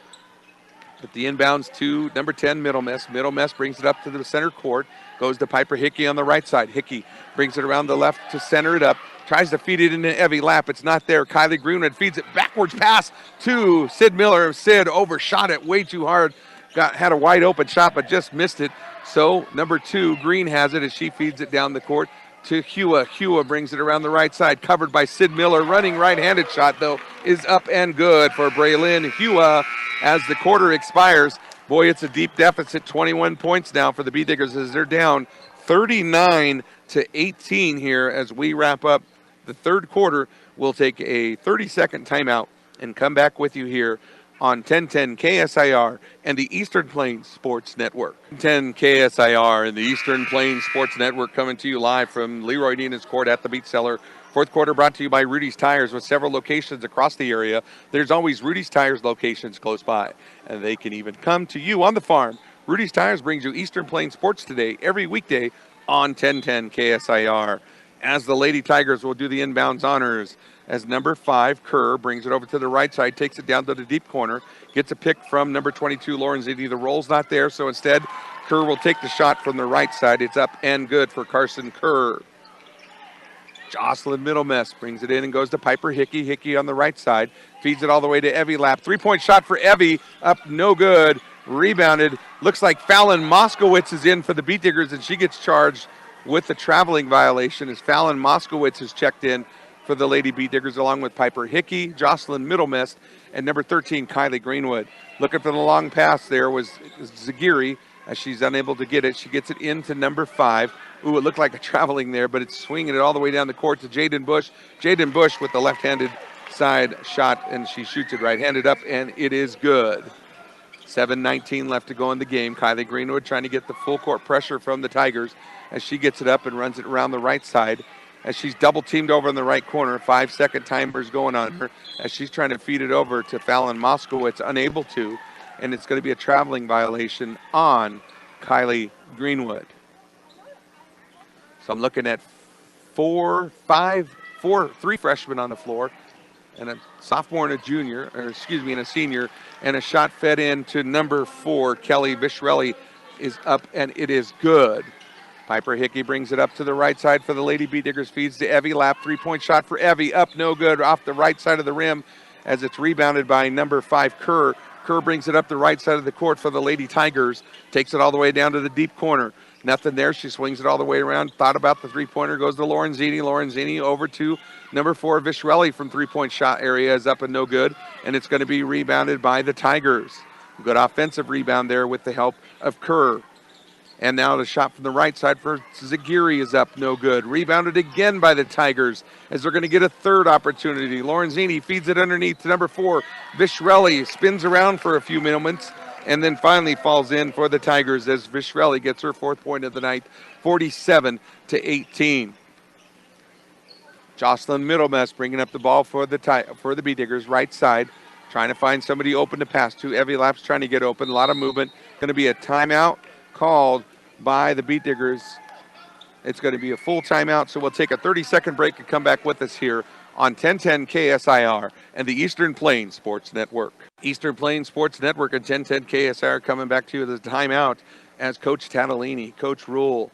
at the inbounds to number 10, Middlemess. Middlemess brings it up to the center court. Goes to Piper Hickey on the right side. Hickey brings it around the left to center it up. Tries to feed it into Evie Lapp. It's not there. Kylie Greenwood feeds it backwards pass to Sid Miller. Sid overshot it way too hard. Had a wide open shot but just missed it. So number 2, Green has it as she feeds it down the court to Hua. Hua brings it around the right side, covered by Sid Miller. Running right-handed shot, though, is up and good for Braylon Hua as the quarter expires. Boy, it's a deep deficit, 21 points now for the Bee Diggers as they're down 39-18 here as we wrap up the third quarter. We'll take a 30-second timeout and come back with you here on 1010 KSIR and the Eastern Plains Sports Network. 10 KSIR and the Eastern Plains Sports Network coming to you live from Leroy Nina's Court at the Beach Cellar. Fourth quarter brought to you by Rudy's Tires with several locations across the area. There's always Rudy's Tires locations close by, and they can even come to you on the farm. Rudy's Tires brings you Eastern Plains Sports Today every weekday on 1010 KSIR. As the Lady Tigers will do the inbounds honors as number 5, Kerr, brings it over to the right side, takes it down to the deep corner, gets a pick from number 22, Lauren Ziti. The roll's not there, so instead, Kerr will take the shot from the right side. It's up and good for Carson Kerr. Jocelyn Middlemess brings it in and goes to Piper Hickey. Hickey on the right side, feeds it all the way to Evie Lapp. Three-point shot for Evie, up no good. Rebounded. Looks like Fallon Moskowitz is in for the Bee Diggers, and she gets charged with the traveling violation as Fallon Moskowitz has checked in for the Lady Bee Diggers along with Piper Hickey, Jocelyn Middlemess, and number 13, Kylie Greenwood. Looking for the long pass there was Zagiri as she's unable to get it. She gets it into number 5. Ooh, it looked like a traveling there, but it's swinging it all the way down the court to Jaden Bush. Jaden Bush with the left-handed side shot, and she shoots it right-handed up, and it is good. 7:19 left to go in the game. Kylie Greenwood trying to get the full court pressure from the Tigers as she gets it up and runs it around the right side as she's double-teamed over in the right corner. 5-second timer's going on her as she's trying to feed it over to Fallon Moskowitz, unable to, and it's going to be a traveling violation on Kylie Greenwood. So I'm looking at 3 freshmen on the floor, and a sophomore and a junior, and a senior, and a shot fed in to number 4, Kelly Vishrelli, is up, and it is good. Piper Hickey brings it up to the right side for the Lady Bee Diggers, feeds to Evie Lapp. Three-point shot for Evie, up no good, off the right side of the rim as it's rebounded by number 5, Kerr. Kerr brings it up the right side of the court for the Lady Tigers, takes it all the way down to the deep corner. Nothing there. She swings it all the way around. Thought about the three-pointer. Goes to Lauren Zini. Lauren Zini over to number 4, Vishrelli from three-point shot area is up and no good. And it's going to be rebounded by the Tigers. Good offensive rebound there with the help of Kerr. And now the shot from the right side for Zagiri is up no good. Rebounded again by the Tigers as they're going to get a third opportunity. Lauren Zini feeds it underneath to number 4. Vishrelli spins around for a few moments and then finally falls in for the Tigers as Vishrelli gets her 4th point of the night, 47-18. Jocelyn Middlemess bringing up the ball for the Bee Diggers, right side, trying to find somebody open to pass to. Evie Lapp's trying to get open. A lot of movement. Going to be a timeout called by the Bee Diggers. It's going to be a full timeout, so we'll take a 30-second break and come back with us here on 1010 KSIR and the Eastern Plains Sports Network. Eastern Plains Sports Network and 1010 KSIR coming back to you with a timeout as Coach Tatalini, Coach Rule,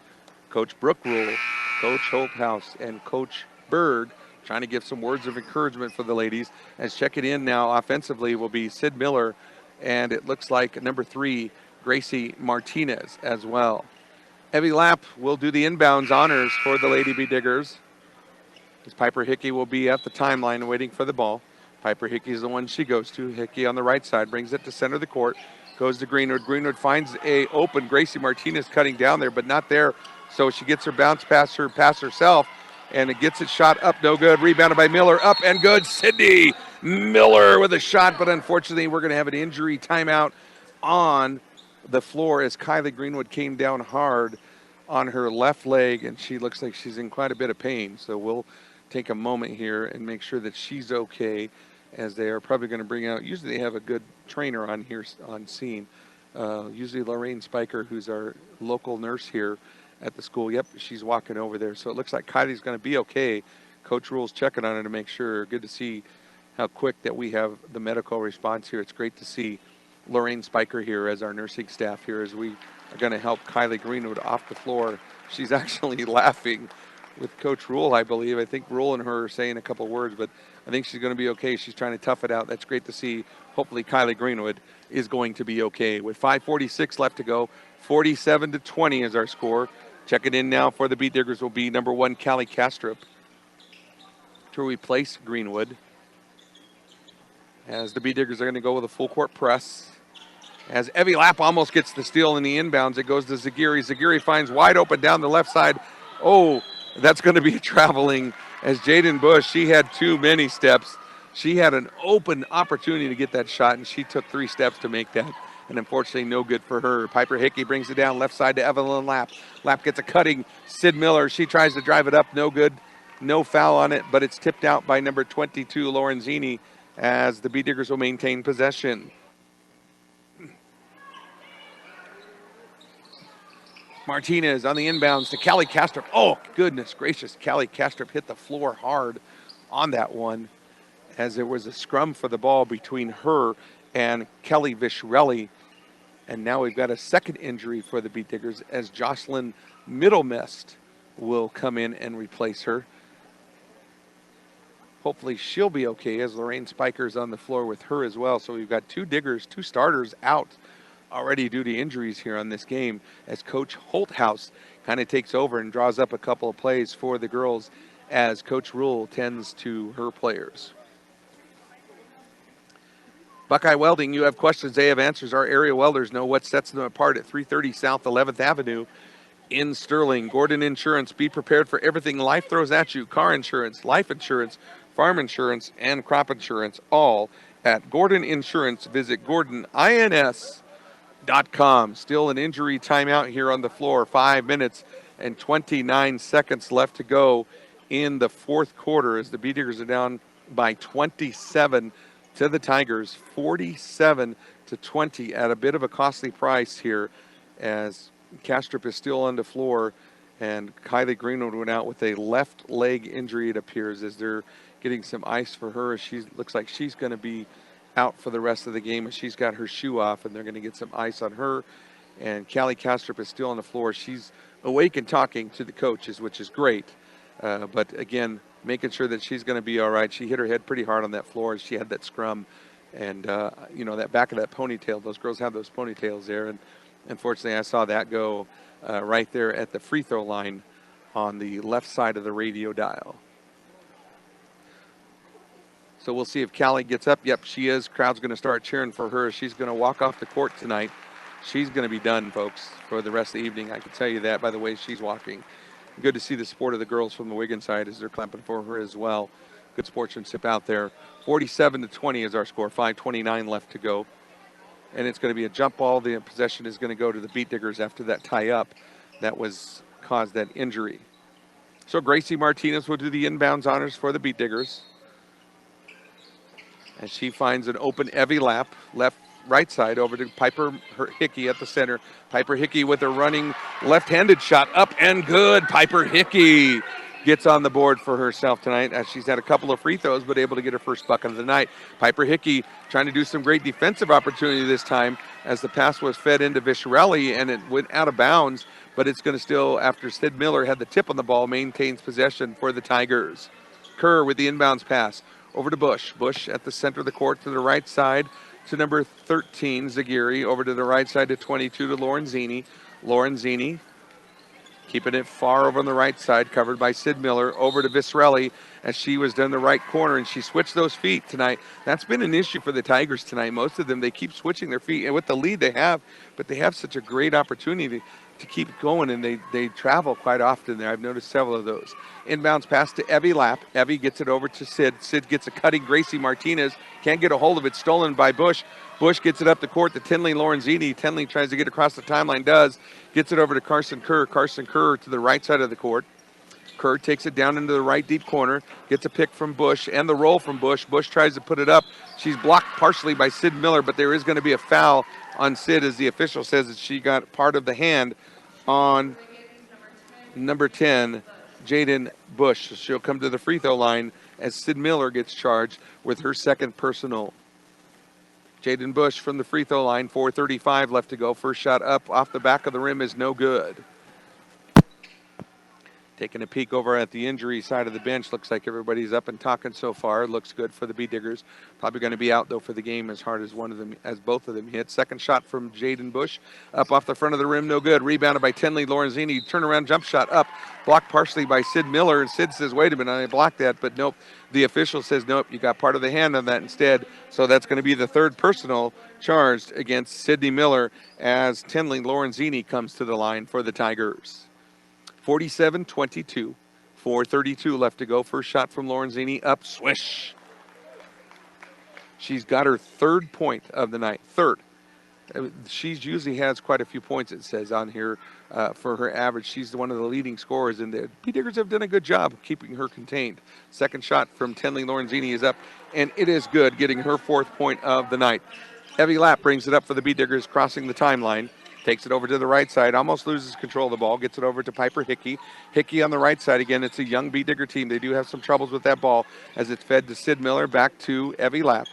Coach Brooke Rule, Coach Holthouse, and Coach Berg trying to give some words of encouragement for the ladies. As checking in now offensively will be Sid Miller, and it looks like number 3, Gracie Martinez as well. Evie Lapp will do the inbounds honors for the Lady Bee Diggers. As Piper Hickey will be at the timeline waiting for the ball. Piper Hickey is the one she goes to. Hickey on the right side brings it to center of the court. Goes to Greenwood. Greenwood finds a open Gracie Martinez cutting down there, but not there. So she gets her bounce pass herself, and it gets it shot up no good. Rebounded by Miller, up and good. Sydney Miller with a shot, but unfortunately we're going to have an injury timeout on the floor as Kylie Greenwood came down hard on her left leg, and she looks like she's in quite a bit of pain. So we'll take a moment here and make sure that she's okay, as they are probably going to bring out, usually they have a good trainer on here on scene. Usually Lorraine Spiker, who's our local nurse here at the school. Yep, she's walking over there. So it looks like Kylie's going to be okay. Coach Rule's checking on her to make sure. Good to see how quick that we have the medical response here. It's great to see Lorraine Spiker here as our nursing staff here as we are going to help Kylie Greenwood off the floor. She's actually laughing with Coach Rule, I believe. I think Rule and her are saying a couple words, but I think she's going to be okay. She's trying to tough it out. That's great to see. Hopefully Kylie Greenwood is going to be okay. With 5:46 left to go, 47-20 is our score. Checking in now for the Beat Diggers will be number 1, Callie Kastrup, to replace Greenwood. As the Beat Diggers are going to go with a full court press. As Evie Lapp almost gets the steal in the inbounds, it goes to Zagiri. Zagiri finds wide open down the left side. Oh, that's going to be traveling as Jaden Bush. She had too many steps. She had an open opportunity to get that shot, and she took 3 steps to make that. And unfortunately, no good for her. Piper Hickey brings it down left side to Evelyn Lapp. Lapp gets a cutting. Sid Miller, she tries to drive it up. No good. No foul on it, but it's tipped out by number 22, Lorenzini, as the Beat Diggers will maintain possession. Martinez on the inbounds to Callie Kastrup. Oh, goodness gracious. Callie Kastrup hit the floor hard on that one, as there was a scrum for the ball between her and Kelly Vishrelli. And now we've got a second injury for the Beat Diggers as Jocelyn Middlemist will come in and replace her. Hopefully she'll be okay, as Lorraine Spiker's on the floor with her as well. So we've got 2 Diggers, 2 starters out already due to injuries here on this game, as Coach Holthouse kind of takes over and draws up a couple of plays for the girls as Coach Rule tends to her players. Buckeye Welding, you have questions, they have answers. Our area welders know what sets them apart at 330 South 11th Avenue in Sterling. Gordon Insurance, be prepared for everything life throws at you. Car insurance, life insurance, farm insurance, and crop insurance, all at Gordon Insurance. Visit GordonINS.com. Still an injury timeout here on the floor. 5 minutes and 29 seconds left to go in the fourth quarter as the Beat Diggers are down by 27 to the Tigers, 47-20 at a bit of a costly price here, as Kastrup is still on the floor and Kylie Greenwood went out with a left leg injury, it appears, as they're getting some ice for her. She looks like she's going to be out for the rest of the game, as she's got her shoe off, and they're going to get some ice on her. And Callie Kastrup is still on the floor. She's awake and talking to the coaches, which is great. But again, making sure that she's going to be all right. She hit her head pretty hard on that floor as she had that scrum. And, that back of that ponytail, those girls have those ponytails there. And unfortunately, I saw that go right there at the free throw line on the left side of the radio dial. So we'll see if Callie gets up. Yep, she is. Crowd's going to start cheering for her. She's going to walk off the court tonight. She's going to be done, folks, for the rest of the evening. I can tell you that by the way she's walking. Good to see the support of the girls from the Wiggins side as they're clapping for her as well. Good sportsmanship out there. 47-20 is our score. 5:29 left to go. And it's going to be a jump ball. The possession is going to go to the Beat Diggers after that tie-up that caused that injury. So Gracie Martinez will do the inbounds honors for the Beat Diggers, as she finds an open Evie Lapp, right side over to Piper Hickey at the center. Piper Hickey with a running left-handed shot, up and good. Piper Hickey gets on the board for herself tonight, as she's had a couple of free throws, but able to get her first bucket of the night. Piper Hickey trying to do some great defensive opportunity this time, as the pass was fed into Vishrelli and it went out of bounds, but it's going to still, after Sid Miller had the tip on the ball, maintains possession for the Tigers. Kerr with the inbounds pass over to Bush. Bush at the center of the court to the right side to number 13, Zagiri. Over to the right side to 22 to Lorenzini. Lorenzini Keeping it far over on the right side, covered by Sid Miller, over to Viscerelli as she was down the right corner, and she switched those feet tonight. That's been an issue for the Tigers tonight. Most of them, they keep switching their feet, and with the lead they have, but they have such a great opportunity to keep going, and they travel quite often there. I've noticed several of those. Inbounds pass to Evie Lapp. Evie gets it over to Sid. Sid gets a cutting Gracie Martinez. Can't get a hold of it. Stolen by Bush. Bush gets it up the court to Tinley Lorenzini. Tinley tries to get across the timeline, does. Gets it over to Carson Kerr. Carson Kerr to the right side of the court. Kerr takes it down into the right deep corner. Gets a pick from Bush and the roll from Bush. Bush tries to put it up. She's blocked partially by Sid Miller, but there is going to be a foul on Sid as the official says that she got part of the hand on number 10, Jaden Bush. She'll come to the free throw line as Sid Miller gets charged with her second personal. Jaden Bush from the free throw line, 4:35 left to go. First shot up off the back of the rim is no good. Taking a peek over at the injury side of the bench. Looks like everybody's up and talking so far. Looks good for the Bee Diggers. Probably going to be out, though, for the game as hard as both of them hit. Second shot from Jaden Bush. Up off the front of the rim, no good. Rebounded by Tinley Lorenzini. Turnaround jump shot up. Blocked partially by Sid Miller. And Sid says, wait a minute, I blocked that. But nope, the official says, nope, you got part of the hand on that instead. So that's going to be the third personal charged against Sydney Miller as Tinley Lorenzini comes to the line for the Tigers. 47-22, 4:32 left to go. First shot from Lorenzini, up, swish. She's got her third point of the night, third. She usually has quite a few points, it says on here, for her average. She's one of the leading scorers, and the Bee Diggers have done a good job of keeping her contained. Second shot from Tinley Lorenzini is up, and it is good, getting her fourth point of the night. Evie Lapp brings it up for the Bee Diggers, crossing the timeline. Takes it over to the right side, almost loses control of the ball, gets it over to Piper Hickey. Hickey on the right side again. It's a young Bee Digger team. They do have some troubles with that ball as it's fed to Sid Miller, back to Evie Lapp.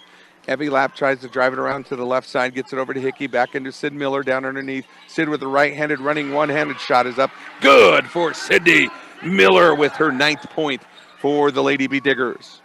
Evie Lapp tries to drive it around to the left side, gets it over to Hickey, back into Sid Miller, down underneath. Sid with the right-handed running one-handed shot is up. Good for Sydney Miller with her 9th point for the Lady Bee Diggers.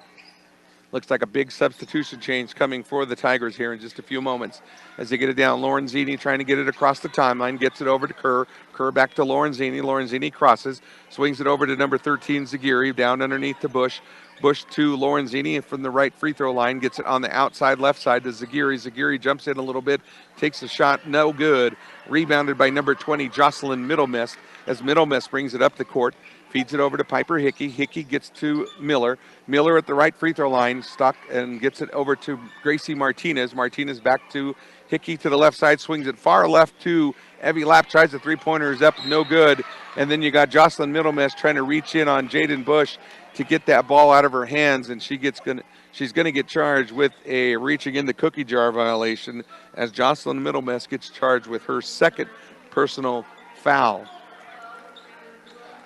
Looks like a big substitution change coming for the Tigers here in just a few moments as they get it down. Lorenzini trying to get it across the timeline, gets it over to Kerr. Kerr back to Lorenzini. Lorenzini crosses, swings it over to number 13, Zagiri, down underneath to Bush. Bush to Lorenzini from the right free throw line, gets it on the outside left side to Zagiri. Zagiri jumps in a little bit, takes a shot, no good. Rebounded by number 20, Jocelyn Middlemist, as Middlemist brings it up the court. Feeds it over to Piper Hickey. Hickey gets to Miller. Miller at the right free throw line, stuck, and gets it over to Gracie Martinez. Martinez back to Hickey to the left side, swings it far left to Evie Lapp, tries the three-pointer, is up, no good. And then you got Jocelyn Middlemist trying to reach in on Jaden Bush to get that ball out of her hands, and she's going to get charged with a reaching in the cookie jar violation as Jocelyn Middlemist gets charged with her second personal foul.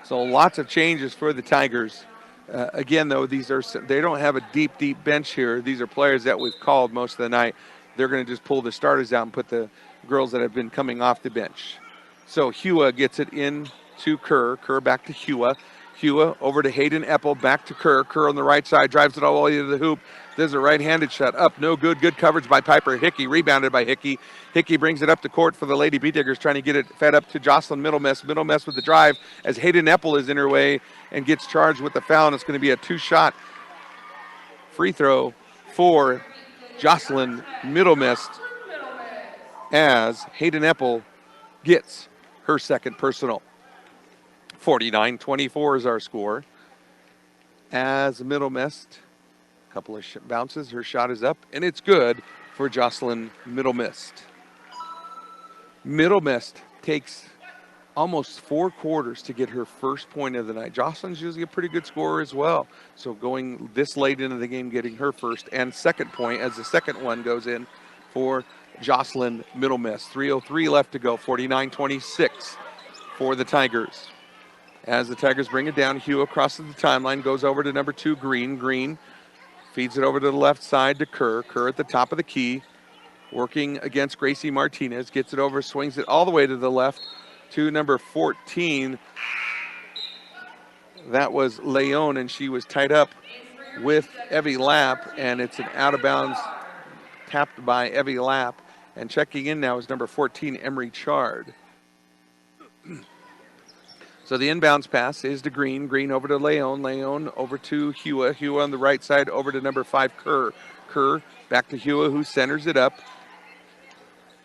So lots of changes for the Tigers. Again, though, they don't have a deep bench here. These are players that we've called most of the night. They're going to just pull the starters out and put the girls that have been coming off the bench. So Hua gets it in to Kerr. Kerr back to Hua. Hua over to Hayden Eppel, back to Kerr. Kerr on the right side, drives it all the way to the hoop. There's a right-handed shot up, no good. Good coverage by Piper Hickey, rebounded by Hickey. Hickey brings it up to court for the Lady Bee Diggers, trying to get it fed up to Jocelyn Middlemist. Middlemist with the drive as Hayden Eppel is in her way and gets charged with the foul, and it's going to be a two-shot free throw for Jocelyn Middlemist as Hayden Eppel gets her second personal. 49-24 is our score. As Middlemist, a couple of bounces, her shot is up, and it's good for Jocelyn Middlemist. Middlemist takes almost 4 quarters to get her first point of the night. Jocelyn's usually a pretty good scorer as well. So going this late into the game, getting her first and second point as the second one goes in for Jocelyn Middlemist. 3:03 left to go, 49-26 for the Tigers. As the Tigers bring it down, Hugh crosses the timeline, goes over to number 2, Green. Green feeds it over to the left side to Kerr. Kerr at the top of the key, working against Gracie Martinez. Gets it over, swings it all the way to the left to number 14. That was Leon, and she was tied up with Evie Lapp, and it's an out-of-bounds tapped by Evie Lapp. And checking in now is number 14, Emery Chard. So the inbounds pass is to Green. Green over to Leon. Leon over to Hua. Hua on the right side over to number 5, Kerr. Kerr back to Hua, who centers it up.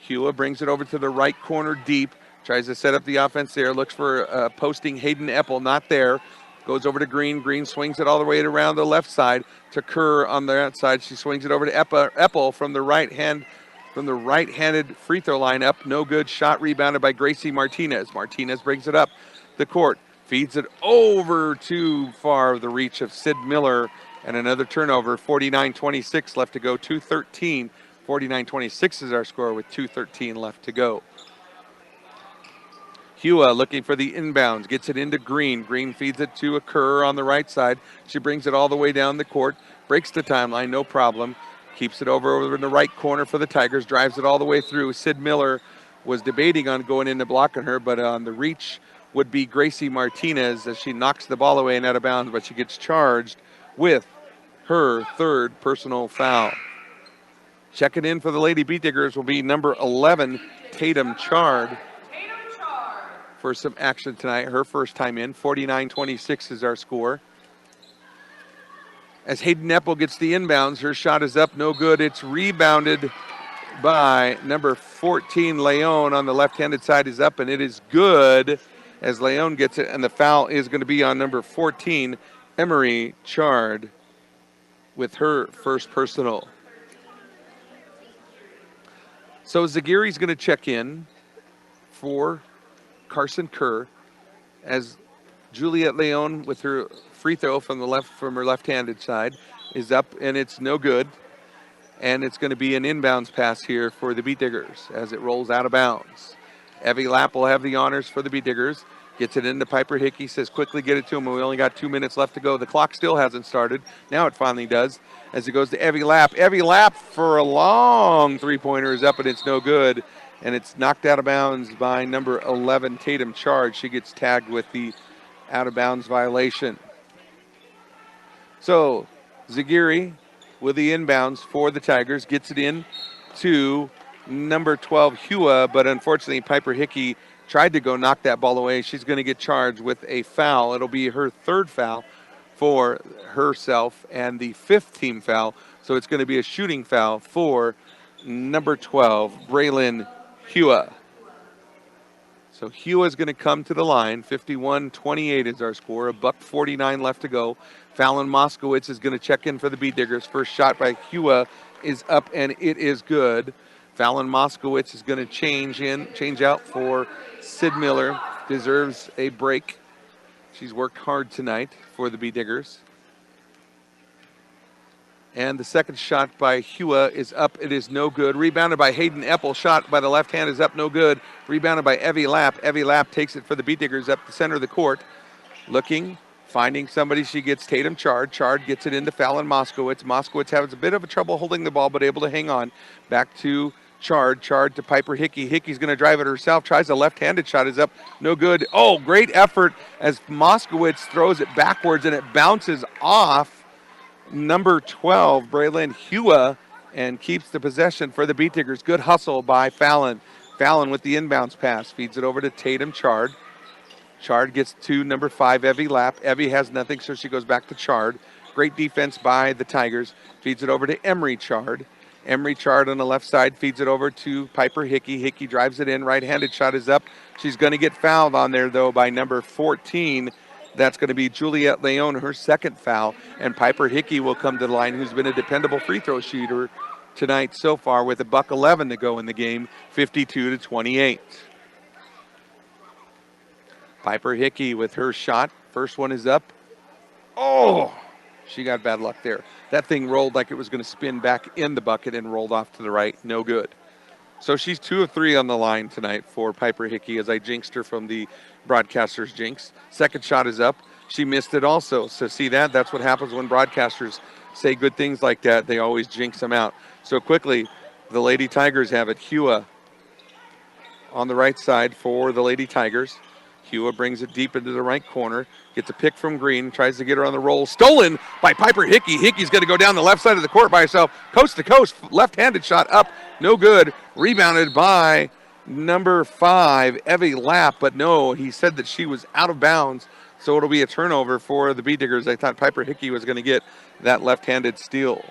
Hua brings it over to the right corner deep. Tries to set up the offense there. Looks for posting Hayden Eppel. Not there. Goes over to Green. Green swings it all the way around the left side to Kerr on the outside. She swings it over to Eppel from the right hand. From the right-handed free throw line up. No good. Shot rebounded by Gracie Martinez. Martinez brings it up the court. Feeds it over too far of the reach of Sid Miller. And another turnover. 49-26 left to go. 2:13. 49-26 is our score with 2:13 left to go. Hua looking for the inbounds. Gets it into Green. Green feeds it to a Kerr on the right side. She brings it all the way down the court. Breaks the timeline. No problem. Keeps it over in the right corner for the Tigers. Drives it all the way through. Sid Miller was debating on going into blocking her, but on the reach would be Gracie Martinez as she knocks the ball away and out of bounds, but she gets charged with her third personal foul. Checking in for the Lady Beat Diggers will be number 11, Tatum Chard, for some action tonight. Her first time in. 49-26 is our score. As Hayden Eppel gets the inbounds, her shot is up, no good. It's rebounded by number 14, Leon, on the left-handed side is up, and it is good as Leon gets it, and the foul is going to be on number 14, Emery Chard, with her first personal. So Zagiri's going to check in for Carson Kerr as Juliet Leon with her free throw from her left-handed side is up, and it's no good. And it's going to be an inbounds pass here for the Beat Diggers as it rolls out of bounds. Evie Lapp will have the honors for the Beat Diggers. Gets it into Piper Hickey, says quickly get it to him. We only got 2 minutes left to go. The clock still hasn't started. Now it finally does as it goes to Evie Lapp. Evie Lapp for a long three-pointer is up, and it's no good. And it's knocked out of bounds by number 11, Tatum Chard. She gets tagged with the out-of-bounds violation. So Zagiri with the inbounds for the Tigers gets it in to number 12, Hua, but unfortunately Piper Hickey tried to go knock that ball away. She's going to get charged with a foul. It'll be her third foul for herself and the fifth team foul. So it's going to be a shooting foul for number 12, Braylon Hua. So Hua is going to come to the line. 51-28 is our score. $1:49 left to go. Fallon Moskowitz is going to check in for the Beat Diggers. First shot by Hua is up, and it is good. Fallon Moskowitz is going to change out for Sid Miller. Deserves a break. She's worked hard tonight for the Beat Diggers. And the second shot by Hua is up. It is no good. Rebounded by Hayden Eppel. Shot by the left hand is up, no good. Rebounded by Evie Lapp. Evie Lapp takes it for the Beat Diggers up the center of the court. Looking, finding somebody. She gets Tatum Chard. Chard gets it into Fallon Moskowitz. Moskowitz has a bit of a trouble holding the ball, but able to hang on. Back to Chard. Chard to Piper Hickey. Hickey's going to drive it herself. Tries a left-handed shot. Is up. No good. Oh, great effort as Moskowitz throws it backwards, and it bounces off number 12, Braylon Hua, and keeps the possession for the Beat Diggers. Good hustle by Fallon. Fallon with the inbounds pass. Feeds it over to Tatum Chard. Chard gets to number 5, Evie Lapp. Evie has nothing, so she goes back to Chard. Great defense by the Tigers. Feeds it over to Emery Chard. Emery Chard on the left side feeds it over to Piper Hickey. Hickey drives it in. Right-handed shot is up. She's going to get fouled on there, though, by number 14. That's going to be Juliet Leon, her second foul. And Piper Hickey will come to the line, who's been a dependable free throw shooter tonight so far with $1:11 to go in the game, 52-28. Piper Hickey with her shot. First one is up. Oh, she got bad luck there. That thing rolled like it was going to spin back in the bucket and rolled off to the right. No good. So she's 2 of 3 on the line tonight for Piper Hickey, as I jinxed her from the broadcaster's jinx. Second shot is up. She missed it also. So see that? That's what happens when broadcasters say good things like that. They always jinx them out. So quickly, the Lady Tigers have it. Hua on the right side for the Lady Tigers. Hua brings it deep into the right corner. Gets a pick from Green. Tries to get her on the roll. Stolen by Piper Hickey. Hickey's going to go down the left side of the court by herself. Coast to coast. Left-handed shot up. No good. Rebounded by number 5, Evie Lapp, but no, he said that she was out of bounds, so it'll be a turnover for the Beat Diggers. I thought Piper Hickey was going to get that left-handed steal.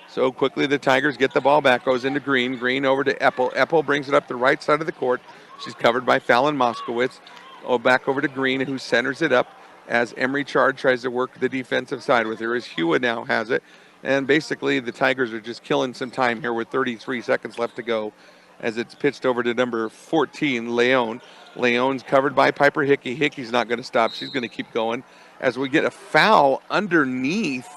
So quickly the Tigers get the ball back, goes into Green. Green over to Eppel. Eppel brings it up the right side of the court. She's covered by Fallon Moskowitz. Oh, back over to Green, who centers it up as Emery Chard tries to work the defensive side with her, as Hewa now has it. And basically the Tigers are just killing some time here with 33 seconds left to go as it's pitched over to number 14, Leon. Leon's covered by Piper Hickey. Hickey's not going to stop. She's going to keep going as we get a foul underneath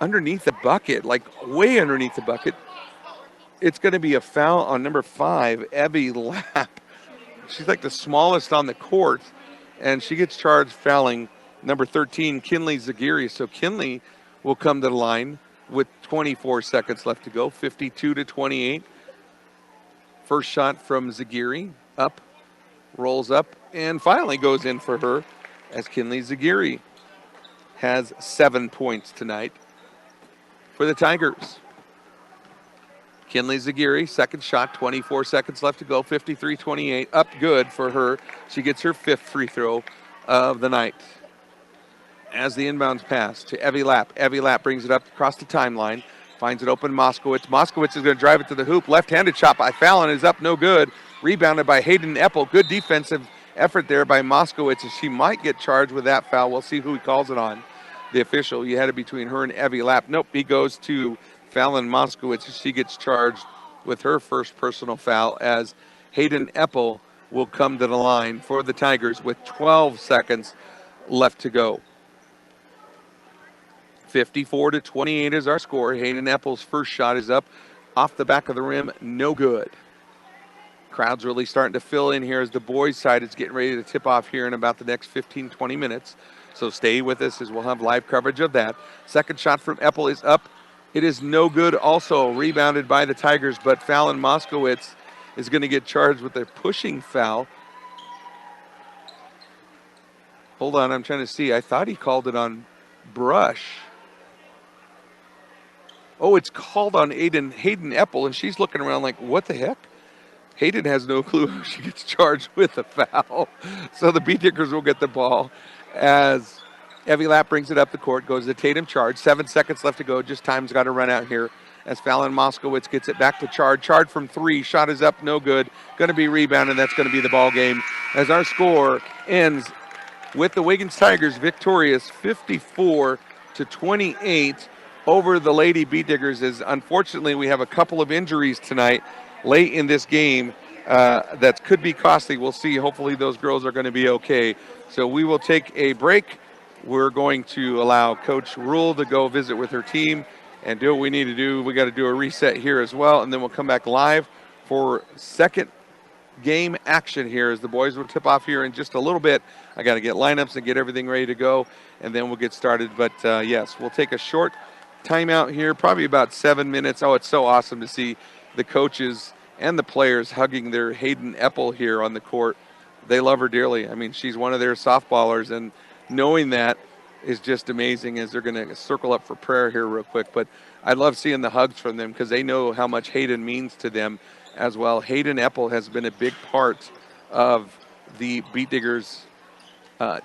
the bucket, like way underneath the bucket. It's going to be a foul on number 5, Evie Lapp. She's like the smallest on the court, and she gets charged fouling number 13, Kinley Zagiri. So Kinley will come to the line with 24 seconds left to go, 52-28. First shot from Zagiri, up, rolls up, and finally goes in for her as Kinley Zagiri has 7 points tonight for the Tigers. Kinley Zagiri, second shot, 24 seconds left to go, 53-28, up good for her. She gets her 5th free throw of the night. As the inbounds pass to Evie Lapp. Evie Lapp brings it up across the timeline. Finds it open, Moskowitz. Moskowitz is going to drive it to the hoop. Left-handed shot by Fallon is up, no good. Rebounded by Hayden Eppel. Good defensive effort there by Moskowitz, and she might get charged with that foul. We'll see who he calls it on. The official, you had it between her and Evie Lapp. Nope, he goes to Fallon Moskowitz. She gets charged with her first personal foul as Hayden Eppel will come to the line for the Tigers with 12 seconds left to go. 54-28 is our score. Hayden Eppel's first shot is up off the back of the rim, no good. Crowd's really starting to fill in here as the boys' side is getting ready to tip off here in about the next 15-20 minutes. So stay with us as we'll have live coverage of that. Second shot from Eppel is up. It is no good also, rebounded by the Tigers, but Fallon Moskowitz is going to get charged with a pushing foul. Hold on, I'm trying to see. I thought he called it on Brush. Oh, it's called on Hayden Eppel, and she's looking around like, what the heck? Hayden has no clue how she gets charged with a foul. So the Beat Diggers will get the ball as Evie Lapp brings it up the court, goes to Tatum Chard. 7 seconds left to go. Just time's got to run out here as Fallon Moskowitz gets it back to Chard. Chard from 3. Shot is up, no good. Going to be rebounded. That's going to be the ball game as our score ends with the Wiggins Tigers victorious 54-28 over the Lady Beat Diggers. As unfortunately we have a couple of injuries tonight late in this game that could be costly. We'll see. Hopefully those girls are going to be okay. So we will take a break. We're going to allow Coach Rule to go visit with her team and do what we need to do. We got to do a reset here as well, and then we'll come back live for second game action here as the boys will tip off here in just a little bit. I got to get lineups and get everything ready to go, and then we'll get started. But yes, we'll take a short timeout here, probably about 7 minutes. Oh, it's so awesome to see the coaches and the players hugging their Hayden Eppel here on the court. They love her dearly. I mean, she's one of their softballers, and knowing that is just amazing as they're going to circle up for prayer here real quick. But I love seeing the hugs from them because they know how much Hayden means to them as well. Hayden Eppel has been a big part of the Beat Diggers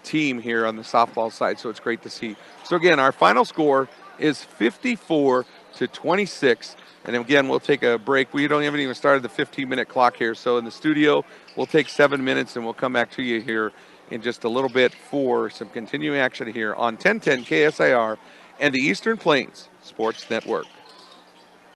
team here on the softball side, so it's great to see. So again, our final score is 54-26. And again, we'll take a break. We haven't even started the 15-minute clock here. So in the studio, we'll take 7 minutes, and we'll come back to you here in just a little bit for some continuing action here on 1010 KSIR and the Eastern Plains Sports Network.